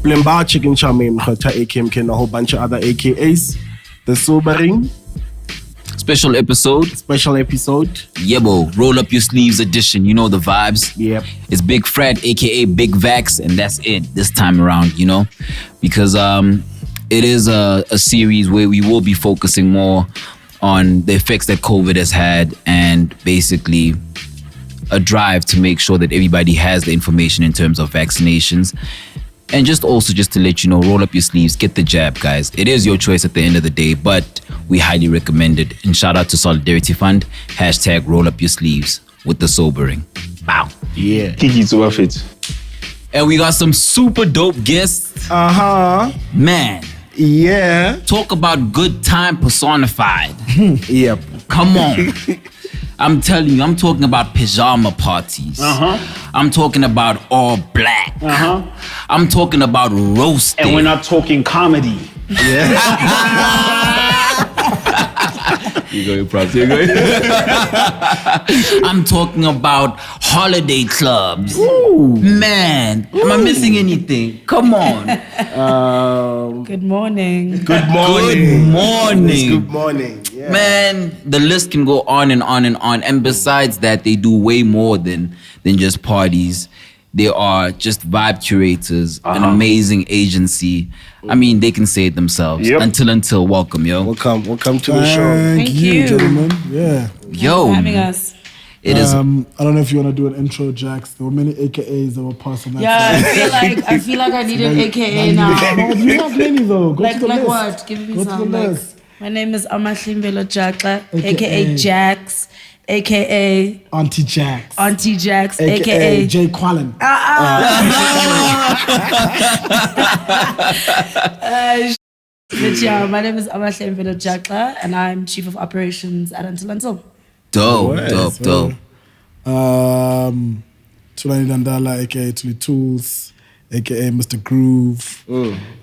Blimba Chicken Charmaine Khota AKMK and a whole bunch of other AKAs. The Sobering. Special episode. Yebo. Roll up your sleeves edition. You know the vibes. Yep. It's Big Fred, aka Big Vaxx, and that's it this time around, you know? Because it is a series where we will be focusing more on the effects that COVID has had and basically a drive to make sure that everybody has the information in terms of vaccinations. And just to let you know, roll up your sleeves, get the jab, guys. It is your choice at the end of the day, but we highly recommend it. And shout out to Solidarity Fund, # roll up your sleeves with the sobering. Wow. Yeah. Kiki's worth it. And we got some super dope guests. Man. Yeah. Talk about good time personified. Yep. Come on. I'm telling you, I'm talking about pajama parties. I'm talking about all black. I'm talking about roasting. And we're not talking comedy. Yeah. You go, I'm talking about holiday clubs. Ooh. Man, am I missing anything? Come on. Good morning. Good morning. Good morning. Yeah. Man, the list can go on and on and on. And besides that, they do way more than just parties. They are just vibe curators, an amazing agency. I mean, they can say it themselves. Yep. Until, welcome, yo. Welcome to the show. Thank you. Gentlemen. Yeah. Yo. For having us. It is. I don't know if you want to do an intro, Jaxx. There were many AKAs that were passed on that Yeah, side. I feel like I need an AKA now. Oh, you have many though. Go to Like the list. what? Give me Go to some. the Like, list. my name is Amahlimbelo Jaxx, aka AKA. Jaxx, aka Auntie Jaxx. Auntie Jaxx, AKA aka Jay Quallen. But yeah, my name is Amahlimbelo Jaxx, and I'm Chief of Operations at Until. dope. Tulani Dandala, aka Tuli Tools, aka Mr. Groove,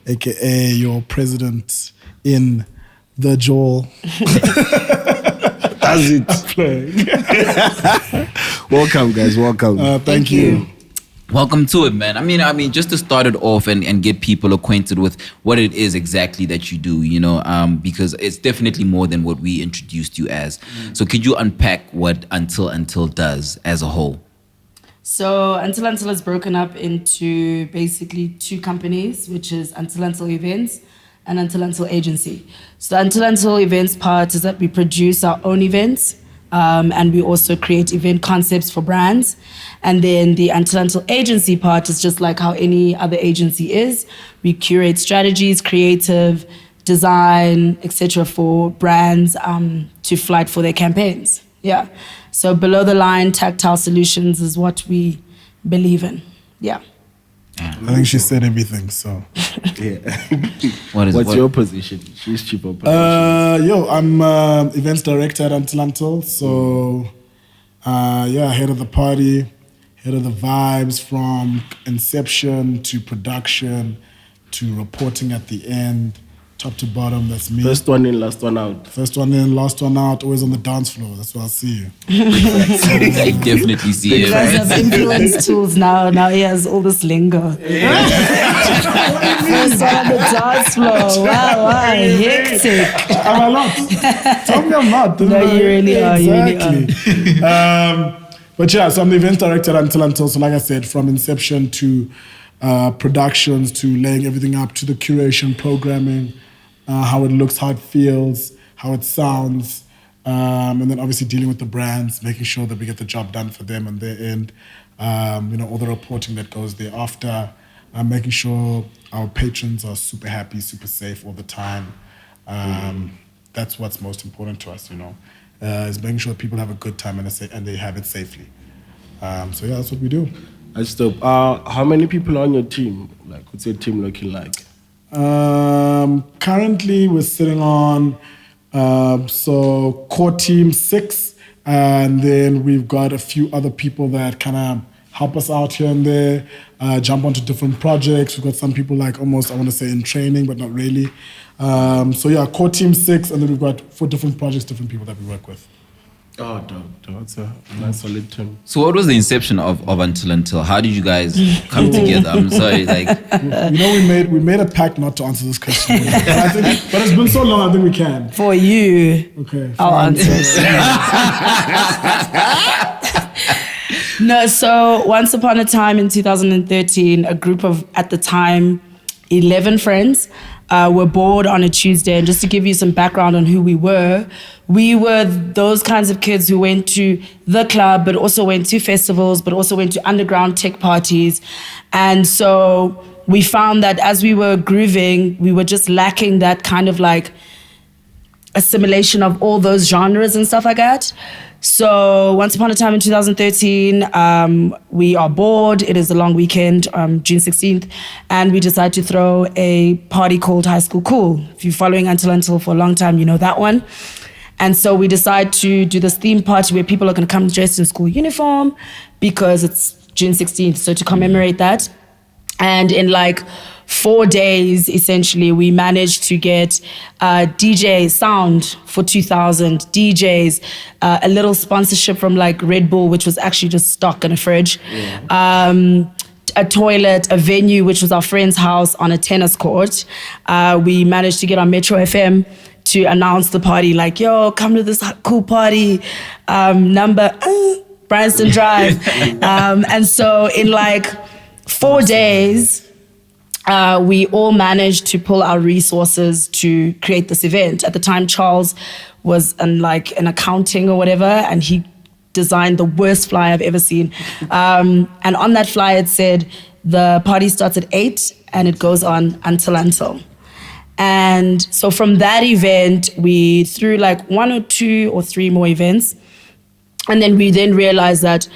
aka your president in the Joel. That's it. Welcome, guys. Welcome. Thank you. Welcome to it, man. I mean, just to start it off and get people acquainted with what it is exactly that you do, you know, because it's definitely more than what we introduced you as. So could you unpack what Until does as a whole? So Until is broken up into basically two companies, which is Until Events and Until Agency. So the Until Events part is that we produce our own events, and we also create event concepts for brands. And then the Until Agency part is just like how any other agency is. We curate strategies, creative, design, etc. for brands to flight for their campaigns. Yeah. So below the line, tactile solutions is what we believe in. Yeah. I think she said everything, so. Yeah. What's your position? She's Chief of Operations. I'm events director at Until. So, head of the party, head of the vibes from inception to production to reporting at the end, top to bottom. That's me. First one in, last one out. First one in, last one out, always on the dance floor. That's where I'll see you. I definitely see You it. guys have influence tools now. Now he has all this lingo. First on the dance floor. Wow, hectic. I'm a lot. Tell me I'm not. No, you really are. You really Exactly. But yeah, so I'm the event director at Until. So like I said, from inception to productions to laying everything up to the curation, programming, how it looks, how it feels, how it sounds, and then obviously dealing with the brands, making sure that we get the job done for them on their end, all the reporting that goes thereafter, making sure our patrons are super happy, super safe all the time. That's what's most important to us, is making sure people have a good time and they have it safely. So yeah, that's what we do. That's dope. How many people are on your team? Like, what's your team looking like? Currently, we're sitting on core team 6, and then we've got a few other people that kind of help us out here and there, jump onto different projects. We've got some people like almost, I want to say, in training, but not really. Core team 6, and then we've got 4 different projects, different people that we work with. Oh, dope. That's a nice solid term. So what was the inception of Until? How did you guys come together? I'm sorry, like we made a pact not to answer this question. but it's been so long, I think we can. For you, Okay. I'll answer. No, so once upon a time in 2013, a group of, at the time, 11 friends were bored on a Tuesday. And just to give you some background on who we were those kinds of kids who went to the club, but also went to festivals, but also went to underground tech parties. And so we found that as we were grooving, we were just lacking that kind of like assimilation of all those genres and stuff like that. So once upon a time in 2013, we are bored. It is a long weekend, June 16th, and we decide to throw a party called High School Cool. If you're following Until for a long time, you know that one. And so we decide to do this theme party where people are going to come dressed in school uniform because it's June 16th. So to commemorate that, and in like 4 days, essentially, we managed to get DJ sound for 2,000 DJs, a little sponsorship from like Red Bull, which was actually just stock in a fridge, a toilet, a venue, which was our friend's house on a tennis court. We managed to get on Metro FM to announce the party, like, yo, come to this cool party, number Branston Drive. And so in like 4 days, we all managed to pull our resources to create this event. At the time, Charles was in accounting or whatever, and he designed the worst flyer I've ever seen. And on that flyer, it said, the party starts at 8 and it goes on until. And so from that event, we threw like 1 or 2 or 3 more events. And then we realized that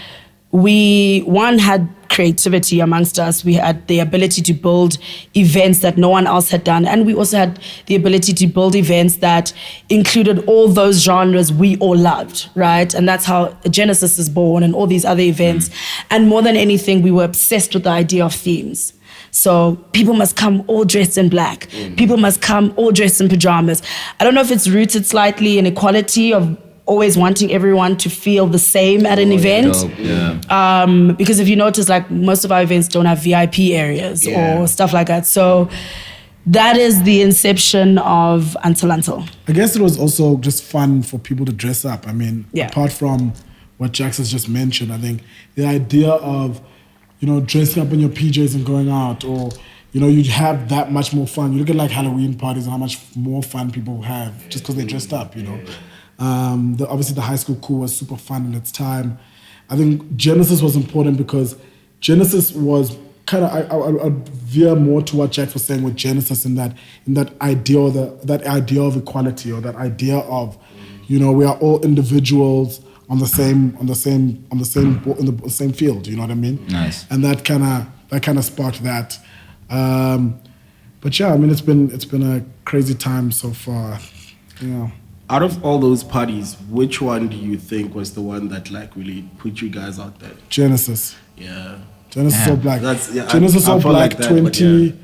we had creativity amongst us. We had the ability to build events that no one else had done. And we also had the ability to build events that included all those genres we all loved, right? And that's how Genesis is born and all these other events. And more than anything, we were obsessed with the idea of themes. So people must come all dressed in black. People must come all dressed in pajamas. I don't know if it's rooted slightly in equality of always wanting everyone to feel the same at an event. Because if you notice, like most of our events don't have VIP areas or stuff like that. So that is the inception of Until. I guess it was also just fun for people to dress up. I mean, apart from what Jaxx has just mentioned, I think the idea of, dressing up in your PJs and going out, or, you have that much more fun. You look at like Halloween parties and how much more fun people have just because they dressed up, Obviously the High School Cool was super fun in its time. I think Genesis was important because Genesis was kind of, I veer more to what Jaxx was saying with Genesis in that idea, or that idea of equality, or that idea of, we are all individuals in the same field. You know what I mean? Nice. And that kind of sparked that. But yeah, I mean, it's been a crazy time so far. Out of all those parties, which one do you think was the one that like really put you guys out there? Genesis. Yeah. Genesis All Black. Genesis All Black Black that, 20.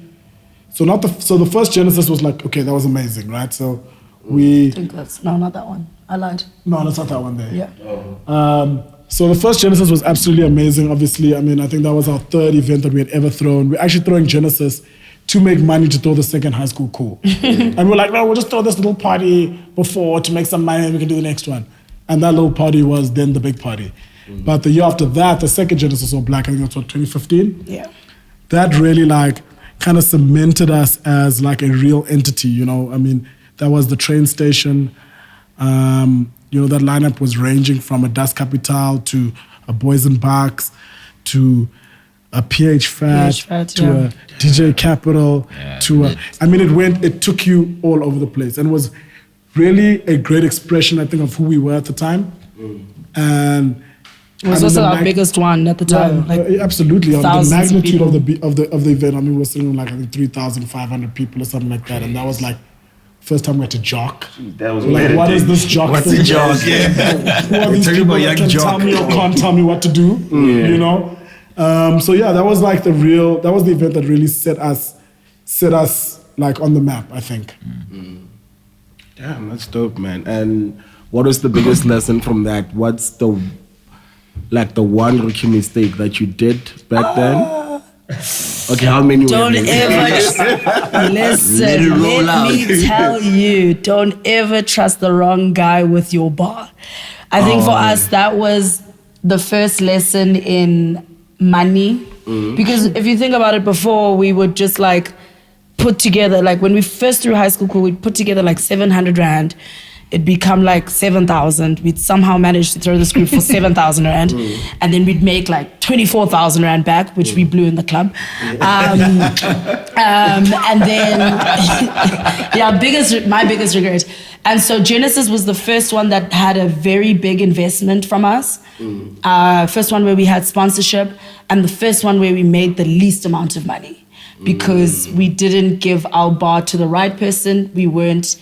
So the first Genesis was like, okay, that was amazing, right? So I think not that one. I lied. No, that's not that one there. Yeah. So the first Genesis was absolutely amazing. Obviously, I mean, I think that was our 3rd event that we had ever thrown. We're actually throwing Genesis to make money to throw the second High School Cool. And we're like, no, we'll just throw this little party before to make some money and we can do the next one. And that little party was then the big party. But the year after that, the second Genesis All Black, I think that's what, 2015? Yeah. That really kind of cemented us as like a real entity, I mean, that was the train station. That lineup was ranging from a Das Kapital to a Boys and Bucks to a PH Fat to a DJ Capital it took you all over the place, and it was really a great expression, I think, of who we were at the time. And it was also our biggest one at the time. Absolutely, the magnitude of the event. I mean, we were sitting like I think 3,500 people or something like that, and that was like first time we had to jock. That was like, what is this jock What's thing? a jock? Yeah. Who are these people that can tell me or can't tell me what to do? So yeah, that was like the event that really set us like on the map, I think. Damn, that's dope, man. And what was the biggest lesson from that? What's the one rookie mistake that you did back then? Okay, how many? Don't ever listen. Let me tell you, don't ever trust the wrong guy with your bar. I think for us that was the first lesson in money, because if you think about it, before we would just like put together, like when we first threw high school cool, we'd put together like 700 rand. It'd become like 7,000. We'd somehow manage to throw this group for 7,000 rand. And then we'd make like 24,000 rand back, which we blew in the club. And then, my biggest regret. And so Genesis was the first one that had a very big investment from us. First one where we had sponsorship, and the first one where we made the least amount of money, because we didn't give our bar to the right person. We weren't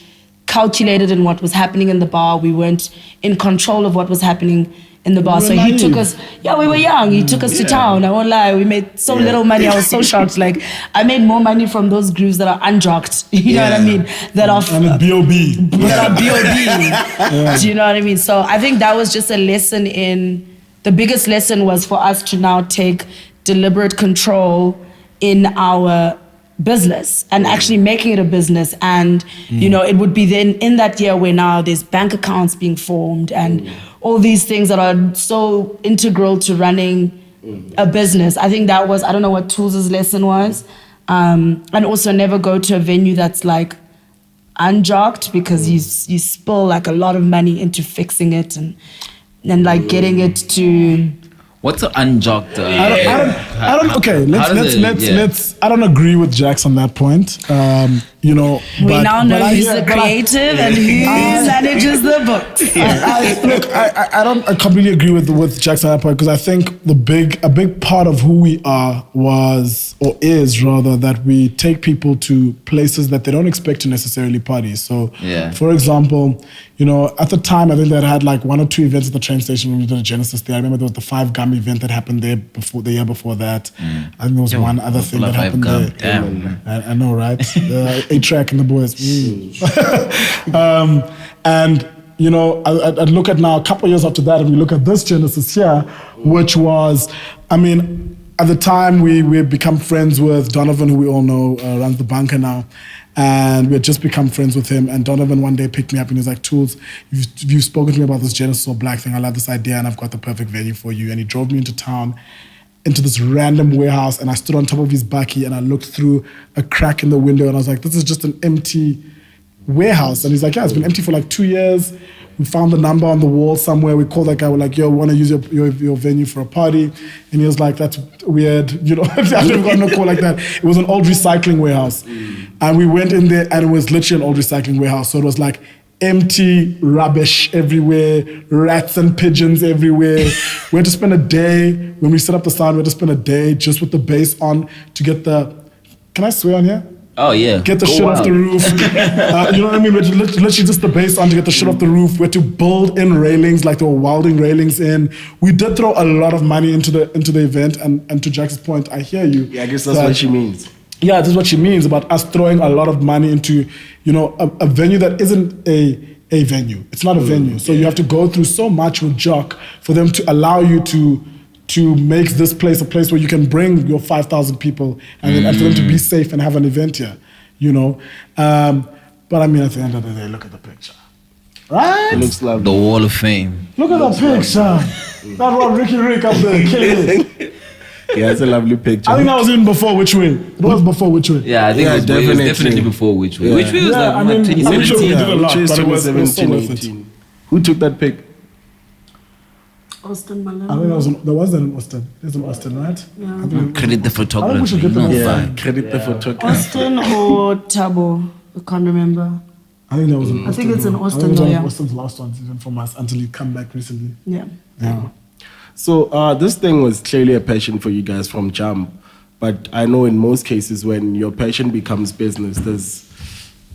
calculated in what was happening in the bar. We weren't in control of what was happening in the bar. So he took us, we were young. He took us to town. I won't lie. We made so little money. I was so shocked. Like, I made more money from those grooves that are unjocked. You know what I mean? That are B.O.B. That are B.O.B. Do you know what I mean? So I think that was just a lesson the biggest lesson was for us to now take deliberate control in our business and actually making it a business. And it would be then in that year where now there's bank accounts being formed and all these things that are so integral to running a business. I think that was, I don't know what Thulz's lesson was, and also never go to a venue that's like unjocked, because you spill like a lot of money into fixing it and like getting it to. What's an unjocked? I don't. Okay, let's. I don't agree with Jaxx on that point. We now know who's the creative and who manages the books. I completely agree with Jaxx on that point, because I think a big part of who we are is rather that we take people to places that they don't expect to necessarily party. So, for example, at the time I think they had like 1 or 2 events at the train station when we did a Genesis there. I remember there was the 5 Gum event that happened there the year before that. I think there was one other thing that happened there. Damn. I know, right? 8-track and the boys. I'd look at now a couple of years after that, and we look at this Genesis here, which was, at the time we had become friends with Donovan, who we all know runs the bunker now. And we had just become friends with him. And Donovan one day picked me up and he was like, Thulz, you've spoken to me about this Genesis or Black thing. I love this idea and I've got the perfect venue for you. And he drove me into town, into this random warehouse, and I stood on top of his bakkie and I looked through a crack in the window and I was like, this is just an empty warehouse. And he's like, it's been empty for like 2 years. We found the number on the wall somewhere. We called that guy. We're like, we want to use your venue for a party. And he was like, that's weird. I've never gotten a call like that. It was an old recycling warehouse. And we went in there and it was literally an old recycling warehouse. So it was like empty rubbish everywhere, rats and pigeons everywhere. We had to spend a day, when we set up the sound, we had to spend a day just with the bass on to get can I swear on here? Oh, yeah. Get the shit off the roof. You know what I mean? We had to literally just the bass on to get the shit off the roof. We had to build in railings, like there were welding railings in. We did throw a lot of money into the event, and to Jax's point, I hear you. Yeah, I guess that's what she means. Yeah, this is what she means about us throwing a lot of money into, a venue that isn't a venue. It's not a venue. So you have to go through so much with Jock for them to allow you to make this place a place where you can bring your 5,000 people and for them to be safe and have an event here, But at the end of the day, look at the picture. Right? It looks lovely. The Wall of Fame. Look at the picture. That one, Ricky Rick up there, killing it. Yeah, it's a lovely picture. I think that was even before Which Way. It was before Which Way. Yeah, I think it was definitely before Which Way. Yeah. Which Way was like, Which Way we 2017? did a lot, Which is but it was so 2017, worth it. 18. Who took that pic? Austin Malone. I think there was an Austin. There's an Austin, right? Yeah. Credit the I think we photographer. should get them on. Credit the photographer. Austin or Tabo. I can't remember. I think that was an Austin. I think it's an Austin, I think it was one yeah. of Austin's last ones, even from us, until he come back recently. Yeah. Yeah. So this thing was clearly a passion for you guys from jump. But I know in most cases when your passion becomes business, there's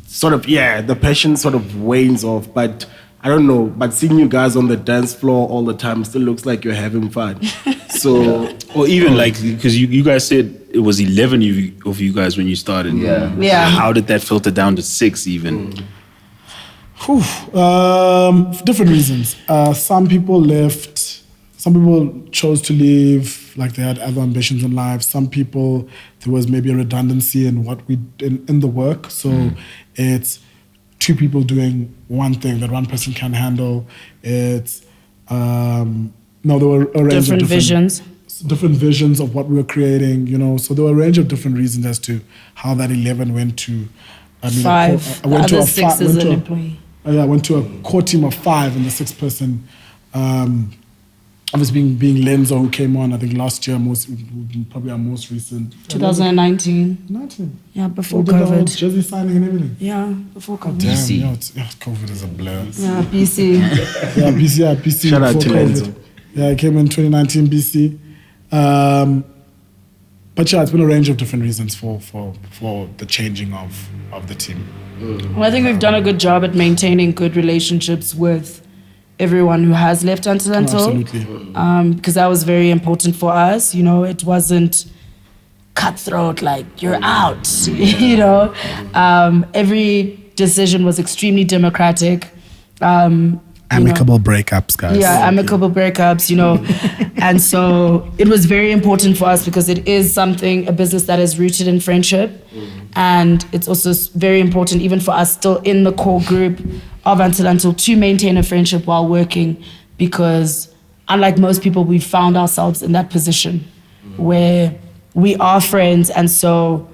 sort of, the passion sort of wanes off. But I don't know, but seeing you guys on the dance floor all the time still looks like you're having fun. So, or even like, because you guys said it was 11 of you guys when you started. Yeah. How did that filter down to 6 even? Different reasons. Some people left. Some people chose to leave, like they had other ambitions in life. Some people, there was maybe a redundancy in what we in the work. So it's two people doing one thing that one person can handle. It's there were a range of different visions of what we were creating. So there were a range of different reasons as to how that 11 went to 5. I went the to other 6 is an employee. I went to a core team of 5, and the 6th person, obviously being Lenzo, who came on, I think last year, probably our most recent. 2019. 19. Yeah, before We did the whole COVID. jersey signing and everything. Yeah, before COVID. Damn, BC. COVID is a blur. Yeah, BC. BC. Shout out before to COVID. Lenzo. Yeah, I came in 2019 BC. But yeah, it's been a range of different reasons for the changing of the team. Well, I think we've done a good job at maintaining good relationships with everyone who has left Until. Absolutely. Because that was very important for us. It wasn't cutthroat, like you're out. Every decision was extremely democratic. Amicable breakups, guys. Yeah, amicable breakups, And so it was very important for us because it is a business that is rooted in friendship. And it's also very important even for us still in the core group of Until to maintain a friendship while working, because unlike most people, we found ourselves in that position where we are friends. And so,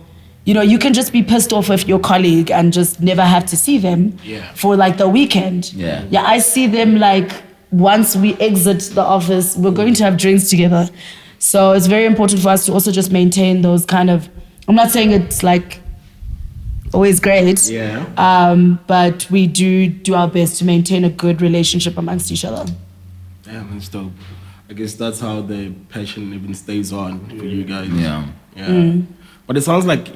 you can just be pissed off with your colleague and just never have to see them for like the weekend. Yeah, I see them like once we exit the office, we're going to have drinks together. So it's very important for us to also just maintain those kind of, I'm not saying it's like always great, but we do our best to maintain a good relationship amongst each other. Yeah, that's dope. I guess that's how the passion even stays on for you guys. Yeah. But it sounds like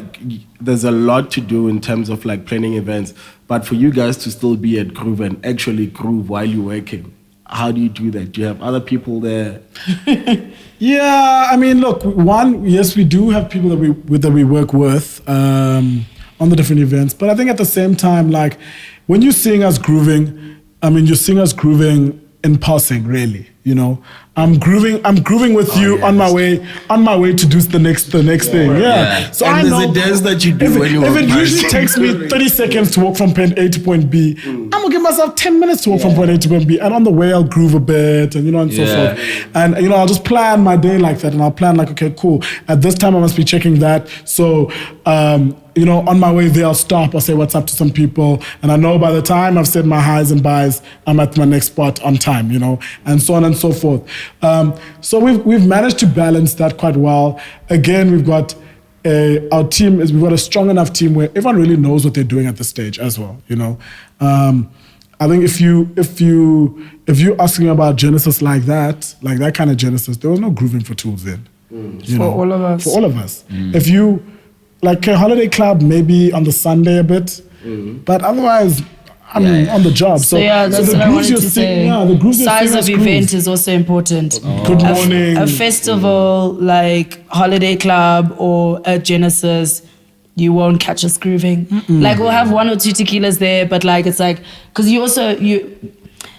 there's a lot to do in terms of like planning events. But for you guys to still be at Groove and actually groove while you're working, how do you do that? Do you have other people there? Yeah, I mean, look, yes, we do have people that we work with on the different events. But I think at the same time, like when you're seeing us grooving, you're seeing us grooving in passing, really. I'm grooving with you on my way to do the next thing. Yeah. So and I know there's a dance that you do when you if walk it past. usually takes me 30 seconds to walk from point A to point B, I'm gonna give myself 10 minutes to walk from point A to point B, and on the way I'll groove a bit and and so forth. And I'll just plan my day like that, and I'll plan like, okay, cool. At this time I must be checking that. So on my way there, I'll stop. I'll say what's up to some people. And I know by the time I've said my highs and buys, I'm at my next spot on time, and so on and so forth. So we've managed to balance that quite well. Again, we've got we've got a strong enough team where everyone really knows what they're doing at the stage as well, I think if you're asking about Genesis like that kind of Genesis, there was no grooving for Thulz then. For all of us. For all of us. If you like a holiday club, maybe on the Sunday a bit, but otherwise, I'm on the job. So that's what I wanted to say. The grooves size of event is also important. Good morning. A festival like holiday club or a Genesis, you won't catch us grooving. Like we'll have 1 or 2 tequilas there, but like it's like because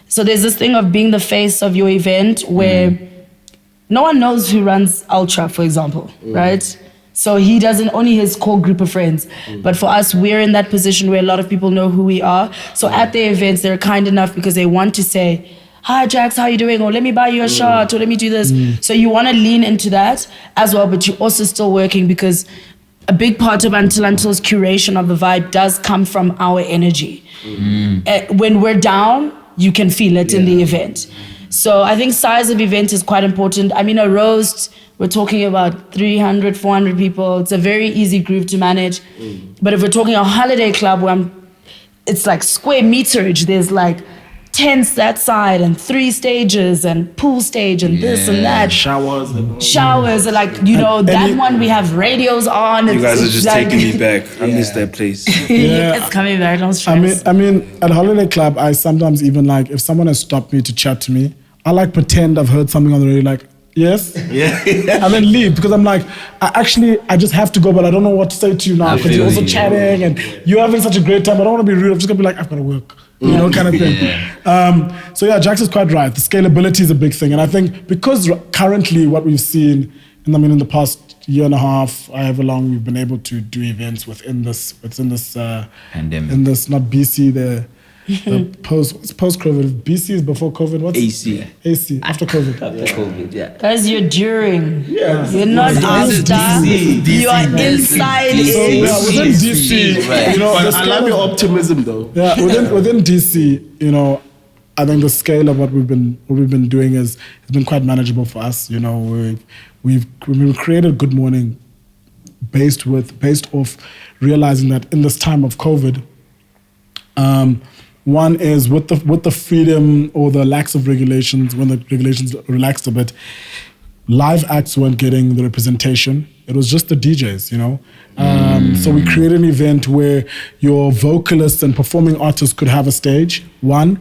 so there's this thing of being the face of your event where no one knows who runs Ultra, for example, right? So he doesn't, only his core group of friends. But for us, we're in that position where a lot of people know who we are. So at the events, they're kind enough because they want to say, hi, Jaxx, how you doing? Or let me buy you a shot, or let me do this. So you want to lean into that as well, but you're also still working because a big part of Until's curation of the vibe does come from our energy. When we're down, you can feel it in the event. So I think size of event is quite important. I mean, a roast, we're talking about 300, 400 people. It's a very easy group to manage. But if we're talking a holiday club where it's like square meterage, there's like tents that side and 3 stages and pool stage and this and that. Showers and like, that one we have radios on. You guys are just taking me back. I miss that place. It's coming back, don't stress. I mean, at holiday club, I sometimes even like, if someone has stopped me to chat to me, I like pretend I've heard something on the radio, like, yes? And then leave, because I'm like, I just have to go, but I don't know what to say to you now, because you're also chatting and you're having such a great time. I don't want to be rude. I'm just going to be like, I've got to work. you know, kind of thing. So yeah, Jaxx is quite right. The scalability is a big thing. And I think because currently what we've seen, in the past year and a half, however long we've been able to do events within this pandemic. In this, not BC, the post-COVID. BC is before COVID. What's AC. AC, after COVID. After COVID, yeah. Guys, you're during. Yeah. You're not after. DC, You are inside So it. yeah, within DC, Right. you know, But the I scale love of- your optimism, though. Yeah, within DC, you know, I think the scale of what we've been doing has been quite manageable for us. You know, we've created Good Morning based off realizing that in this time of COVID, one is with the freedom or the lack of regulations, when the regulations relaxed a bit, live acts weren't getting the representation. It was just the DJs, you know. So we created an event where your vocalists and performing artists could have a stage. One,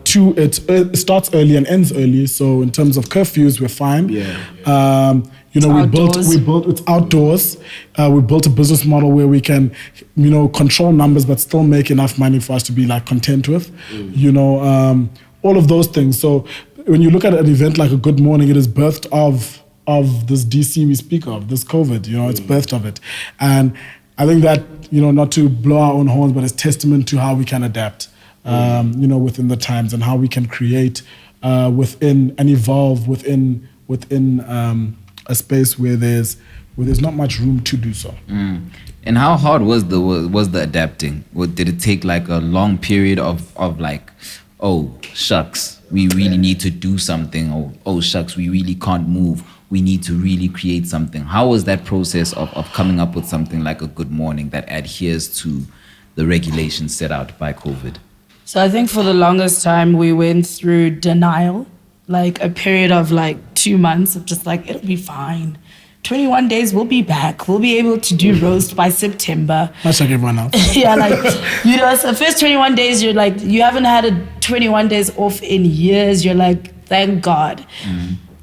two, it starts early and ends early. So in terms of curfews, we're fine. You know, we built it's outdoors. We built a business model where we can, you know, control numbers but still make enough money for us to be like content with. You know, all of those things. So when you look at an event like a Good Morning, it is birthed of this DC we speak of, this COVID, you know, it's birthed of it. And I think that, you know, not to blow our own horns, but it's testament to how we can adapt, you know, within the times and how we can create within and evolve within a space where there's not much room to do so. And how hard was the adapting? Did it take like a long period of like, oh shucks, we really need to do something, or oh shucks, we really can't move, we need to really create something? How was that process of coming up with something like a Good Morning that adheres to the regulations set out by COVID? So I think for the longest time we went through denial, like a period of like 2 months of just like, it'll be fine. 21 days, we'll be back. We'll be able to do roast by September. Much like everyone else. Yeah, like, you know, so the first 21 days, you're like, you haven't had a 21 days off in years. You're like, thank God.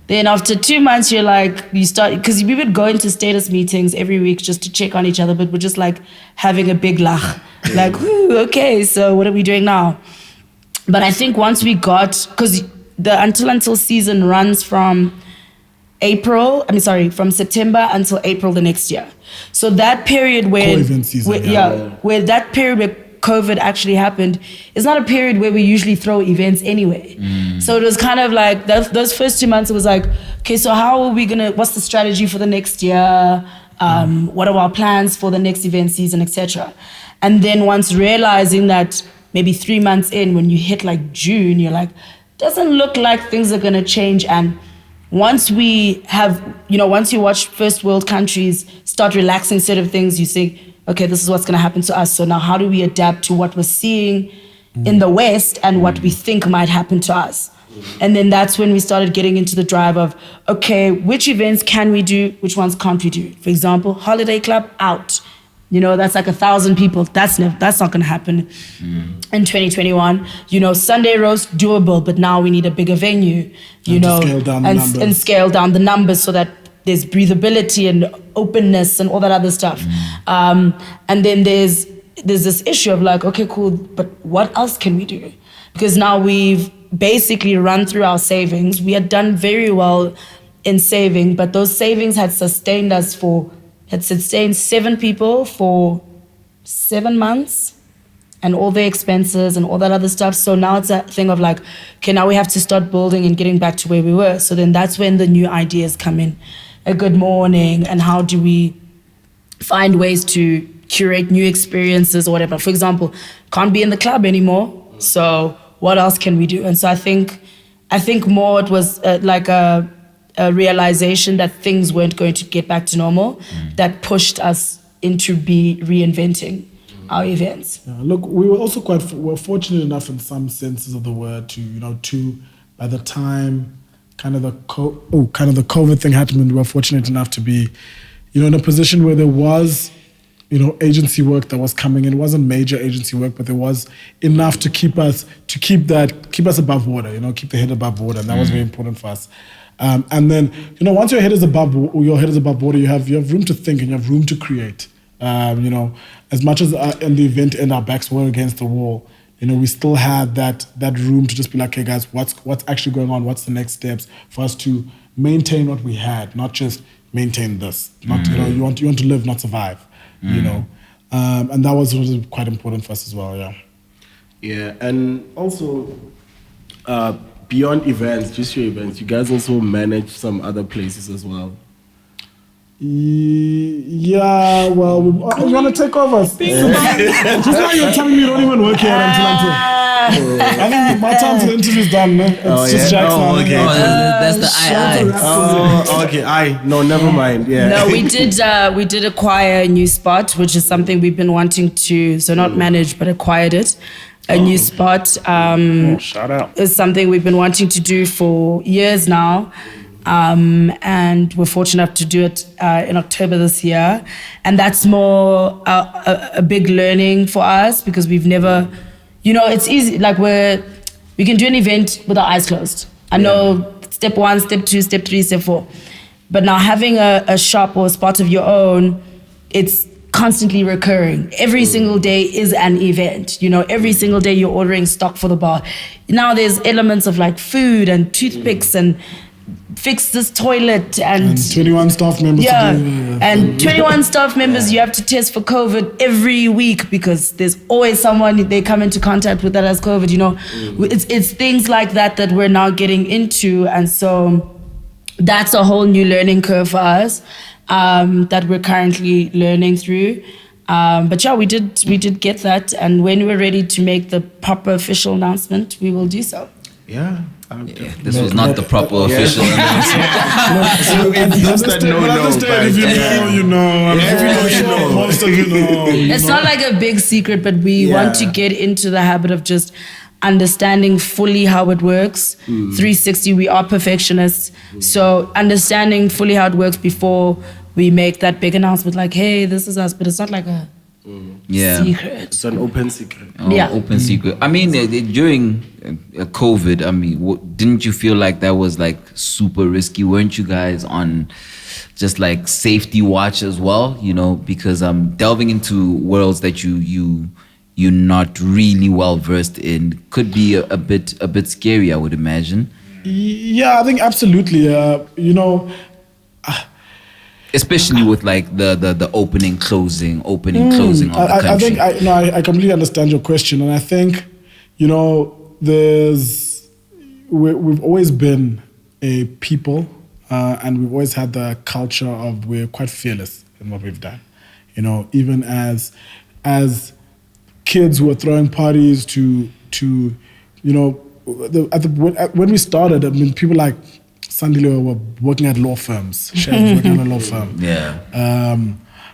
Then after 2 months, you're like, you start, because we would go into status meetings every week just to check on each other, but we're just like having a big lach. Like, whoo, okay, so what are we doing now? But I think once we got, because the Until season runs from from September until April the next year. So that period Co-event season, where that period where COVID actually happened is not a period where we usually throw events anyway. So it was kind of like those first 2 months, it was like, okay, so how are we what's the strategy for the next year? What are our plans for the next event season, etc. And then once realizing that maybe 3 months in, when you hit like June, you're like, doesn't look like things are gonna change. And once we have, you know, once you watch first world countries start relaxing certain things, you think, okay, this is what's going to happen to us. So now how do we adapt to what we're seeing in the West and what we think might happen to us? And then that's when we started getting into the drive of, okay, which events can we do? Which ones can't we do? For example, Holiday Club, out. You know, that's like 1,000 people. That's not going to happen in 2021. You know, Sunday roast, doable, but now we need a bigger venue, you know, and scale down the numbers so that there's breathability and openness and all that other stuff. And then there's this issue of like, okay, cool, but what else can we do? Because now we've basically run through our savings. We had done very well in saving, but those savings had sustained 7 people for 7 months and all their expenses and all that other stuff. So now it's a thing of like, okay, now we have to start building and getting back to where we were. So then that's when the new ideas come in. A Good Morning, and how do we find ways to curate new experiences or whatever. For example, can't be in the club anymore. So what else can we do? And so I think more it was like a realization that things weren't going to get back to normal that pushed us into reinventing our events. Yeah, look, we were also we're fortunate enough in some senses of the word to by the time kind of the COVID thing happened, we were fortunate enough to be, you know, in a position where there was, you know, agency work that was coming in. It wasn't major agency work, but there was enough to keep us above water, you know, keep the head above water, and that was very important for us. And then, you know, once your head is above water, you have room to think and you have room to create. You know, as much as in the event end our backs were against the wall, we still had that room to just be like, hey guys, what's actually going on? What's the next steps for us to maintain what we had, not just maintain this. Not you want to live, not survive. And that was quite important for us as well. Yeah. Yeah, and also beyond events, just your events, you guys also manage some other places as well. Yeah, well, you want to take over? Just now you're telling me you don't even work here until. I think my time to the interview is done. It's just Jaxx now. Okay. That's the I. Oh, okay. No, never mind. Yeah. No, we did acquire a new spot, which is something we've been wanting to, so not manage, but acquired it. A new spot Shout out. is something we've been wanting to do for years now. And we're fortunate enough to do it in October this year. And that's more a big learning for us because we've never, it's easy. Like we can do an event with our eyes closed. I know step 1, step 2, step 3, step 4. But now having a shop or a spot of your own, it's constantly recurring. Every single day is an event. Every single day you're ordering stock for the bar. Now there's elements of like food and toothpicks and fix this toilet and 21 staff members. And 21 staff members you have to test for COVID every week because there's always someone they come into contact with that has COVID. It's things like that we're now getting into, and so that's a whole new learning curve for us that we're currently learning through. But yeah, we did get that, and when we're ready to make the proper official announcement, we will do so. Yeah. This was not the proper official announcement. It's just that no. If you know, you know. If you know, most of you know. It's not like a big secret, but we want to get into the habit of just understanding fully how it works. 360, we are perfectionists. So understanding fully how it works before we make that big announcement like, hey, this is us. But it's not like a secret. It's an open secret. Open secret. I mean, during COVID, I mean, didn't you feel like that was like super risky? Weren't you guys on just like safety watch as well? Because delving into worlds that you're not really well versed in could be a bit scary, I would imagine. Yeah, I think absolutely. Especially with like the opening closing of the country. I completely understand your question, and I think we've always been a people, and we've always had the culture of we're quite fearless in what we've done. Even as kids who were throwing parties when we started, I mean, people like Sandile were working at law firms. Shane was working at a law firm. Yeah.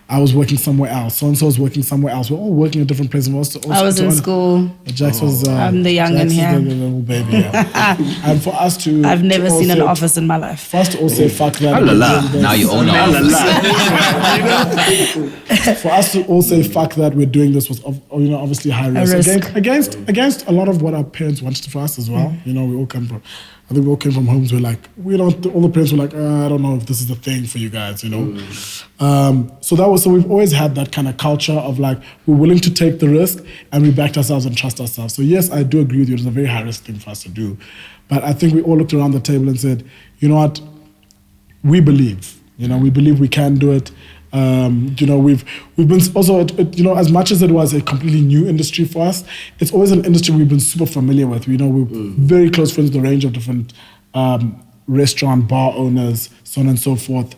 I was working somewhere else. So-and-so was working somewhere else. We're all working at different places. I was in school. Jaxx was... I'm the young one here. The little baby, yeah. And for us to... I've never seen an office in my life. For us to all say, fuck that. Now you own an office. For us to all say, fuck that, we're doing this was obviously high risk. Against a lot of what our parents wanted for us as well. We all come from... I think we all came from homes where all the parents were like, I don't know if this is the thing for you guys, So we've always had that kind of culture of like, we're willing to take the risk and we backed ourselves and trust ourselves. So yes, I do agree with you. It's a very high risk thing for us to do. But I think we all looked around the table and said, you know what? We believe, we believe we can do it. We've been also, as much as it was a completely new industry for us, it's always an industry we've been super familiar with. We're very close friends with a range of different restaurant, bar owners, so on and so forth.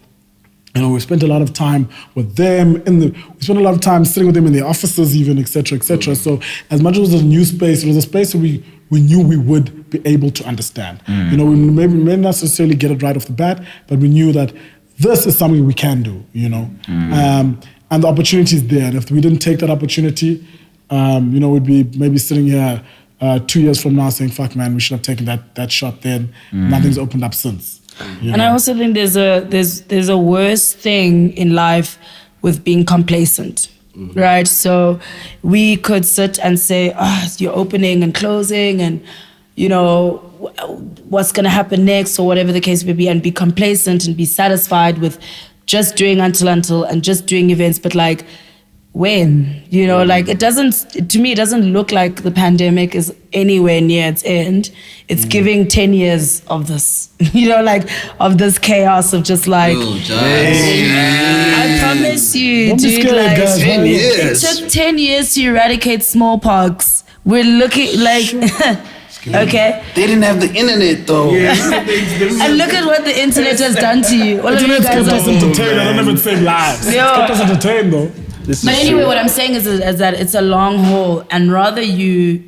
We spent a lot of time with them. We spent a lot of time sitting with them in their offices, even, et cetera, et cetera. So as much as it was a new space, it was a space that we knew we would be able to understand. We may not necessarily get it right off the bat, but we knew that this is something we can do, and the opportunity is there. And if we didn't take that opportunity, we'd be maybe sitting here 2 years from now saying, fuck man, we should have taken that shot then. Nothing's opened up since. And I also think there's a worse thing in life with being complacent, right? So we could sit and say, you're opening and closing and, what's going to happen next or whatever the case may be, and be complacent and be satisfied with just doing until and just doing events. But like when? You know, like it doesn't, to me, it doesn't look like the pandemic is anywhere near its end. It's giving 10 years of this, you know, like of this chaos of just like, I promise you, Don't be dude, scared, like, guys. 10 it years. took 10 years to eradicate smallpox. We're looking like, okay? They didn't have the internet though. And look at what the internet has done to you. All of you Internet's guys kept us are. entertained. I don't even save lives. It's Yeah. kept us entertained though. This But is anyway, true. what I'm saying is that it's a long haul, and rather you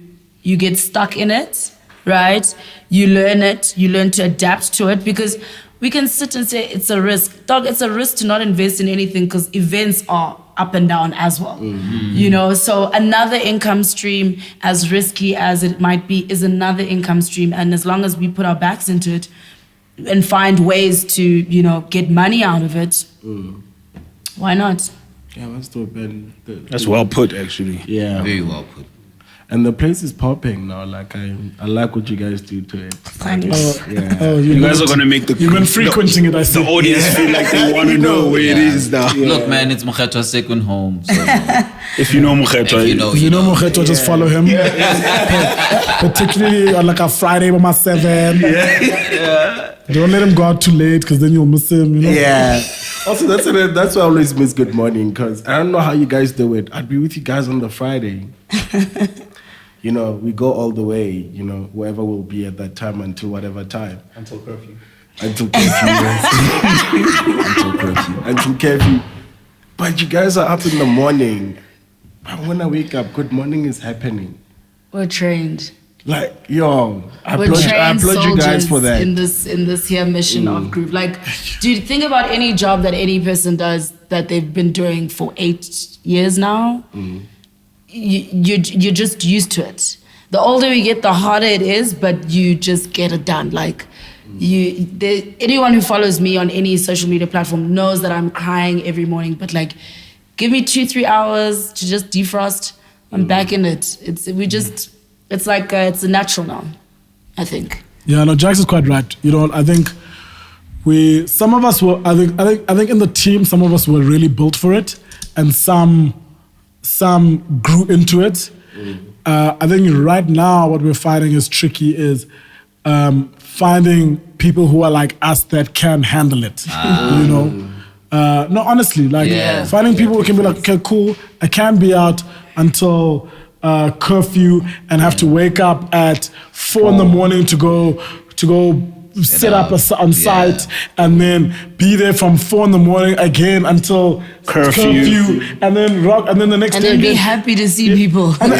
get stuck in it, right? You learn it, you learn to adapt to it, because we can sit and say it's a risk. Dog, it's a risk to not invest in anything because events are up and down as well. You know, so another income stream, as risky as it might be, is another income stream. And as long as we put our backs into it and find ways to, you know, get money out of it, why not? Yeah, that's dope. And That's well put, actually. yeah. Very well put. And the place is popping now. Like I like what you guys do to it. Thanks. Yeah. Oh, You guys are gonna make the You've been frequenting it, I see. the audience feel like they want to know where it is now. Look, man, it's Mokhetwa's second home. So If you know Mokhetwa, if you know, If you know Mojeto, just follow him. Particularly on like a Friday by 7. Don't let him go out too late because then you'll miss him, you know? Yeah. Also, that's why I always miss Good Morning, because I don't know how you guys do it. I'd be with you guys on the Friday. You know, we go all the way, you know, wherever we'll be at that time until whatever time. Until curfew. Until curfew. Yes. Until curfew. Until curfew. But you guys are up in the morning. But when I wake up, Good Morning is happening. We're trained. Like, yo, I We're applaud trained you guys soldiers for that. in this here mission of group. Like, dude, think about any job that any person does that they've been doing for 8 years now. You're just used to it. The older you get, the harder it is, but you just get it done. Like, anyone who follows me on any social media platform knows that I'm crying every morning. But like, give me 2-3 hours to just defrost. I'm back in it. It's like it's a natural now, I think. Yeah, no, Jax is quite right. You know, I think some of us were, I think in the team, some of us were really built for it, and some grew into it. I think right now what we're finding is tricky is finding people who are like us that can handle it. You know, no, honestly, like finding people who can be like, okay, cool, I can be out until curfew and have to wake up at 4 in the morning to go set up on site and then be there from 4 in the morning again until curfew and then rock and then the next And day then be again. happy to see people. And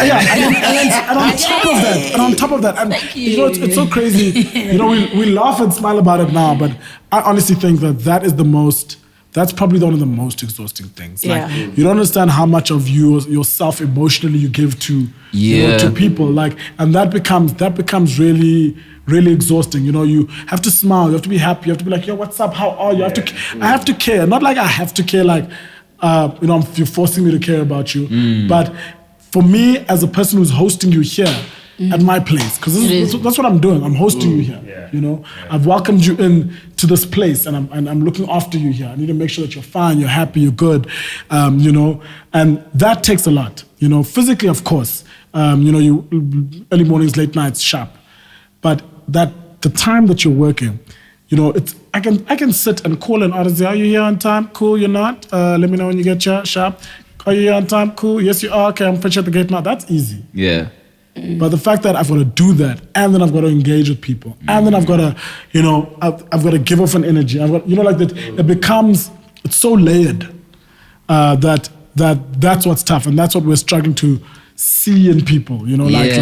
on top of that, and Thank you know, it's you. so crazy. You know, we laugh and smile about it now, but I honestly think that's probably one of the most exhausting things. Like, Yeah. you don't understand how much of yourself emotionally you give to to people. Like, and that becomes really, really exhausting. You know, you have to smile, you have to be happy, you have to be like, yo, what's up? How are you? I have to care. Not like I have to care, like you know, you're forcing me to care about you. But for me, as a person who's hosting you here at my place, because that's what I'm doing. I'm hosting you here. You know, I've welcomed you in to this place, and I'm looking after you here. I need to make sure that you're fine, you're happy, you're good. You know, and that takes a lot. You know, physically, of course. You know, you early mornings, late nights, sharp. But the time that you're working, you know, I can sit and call an artist. Are you here on time? Cool. You're not. Let me know when you get here. Sharp. Are you here on time? Cool. Yes, you are. Okay, I'm pretty at the gate now. That's easy. Yeah. But the fact that I've got to do that, and then I've got to engage with people, and then I've got to, you know, I've got to give off an energy. I've got, you know, like that. It's so layered that's what's tough, and that's what we're struggling to see in people. You know, like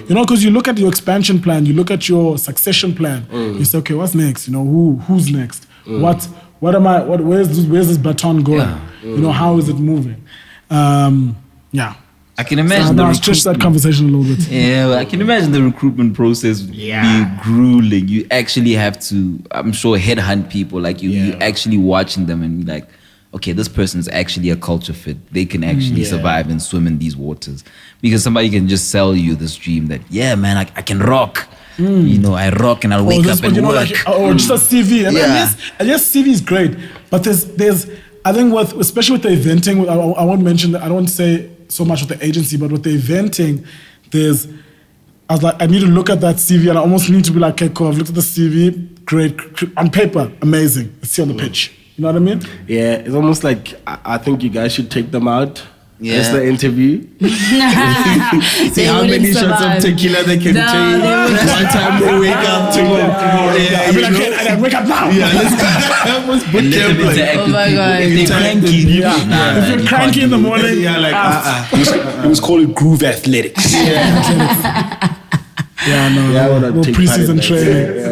you know, because you look at your expansion plan, you look at your succession plan. You say, okay, what's next? You know, who's next? Where's this baton going? Yeah. You know, how is it moving? Yeah. I can imagine I'll stretch that conversation a little bit. Yeah, well, I can imagine the recruitment process being grueling. You actually have to, I'm sure, headhunt people. Like you actually watching them and be like, okay, this person's actually a culture fit. They can actually survive and swim in these waters. Because somebody can just sell you this dream that, yeah, man, I can rock. You know, I rock and I'll wake up and you know, work. like, or just a CV. And yes, CV is great, but there's I think especially with the eventing, I won't mention that. I don't say so much with the agency, but with the eventing, I was like, I need to look at that CV, and I almost need to be like, okay, cool. I've looked at the CV, great on paper, amazing. Let's see on the pitch. You know what I mean? Yeah, it's almost like I think you guys should take them out. Yeah. That's the interview. See how wouldn't many shots of survive. tequila they can No, take. they wouldn't One time they wake up to I'll be like, okay, I wake up now. Yeah, let's go. And let them interact Oh with my people. God. If they're cranky, If you you're cranky in the morning, Yeah, like It was called groove athletics. yeah, no, Yeah, I wanna no take part in preseason that. training.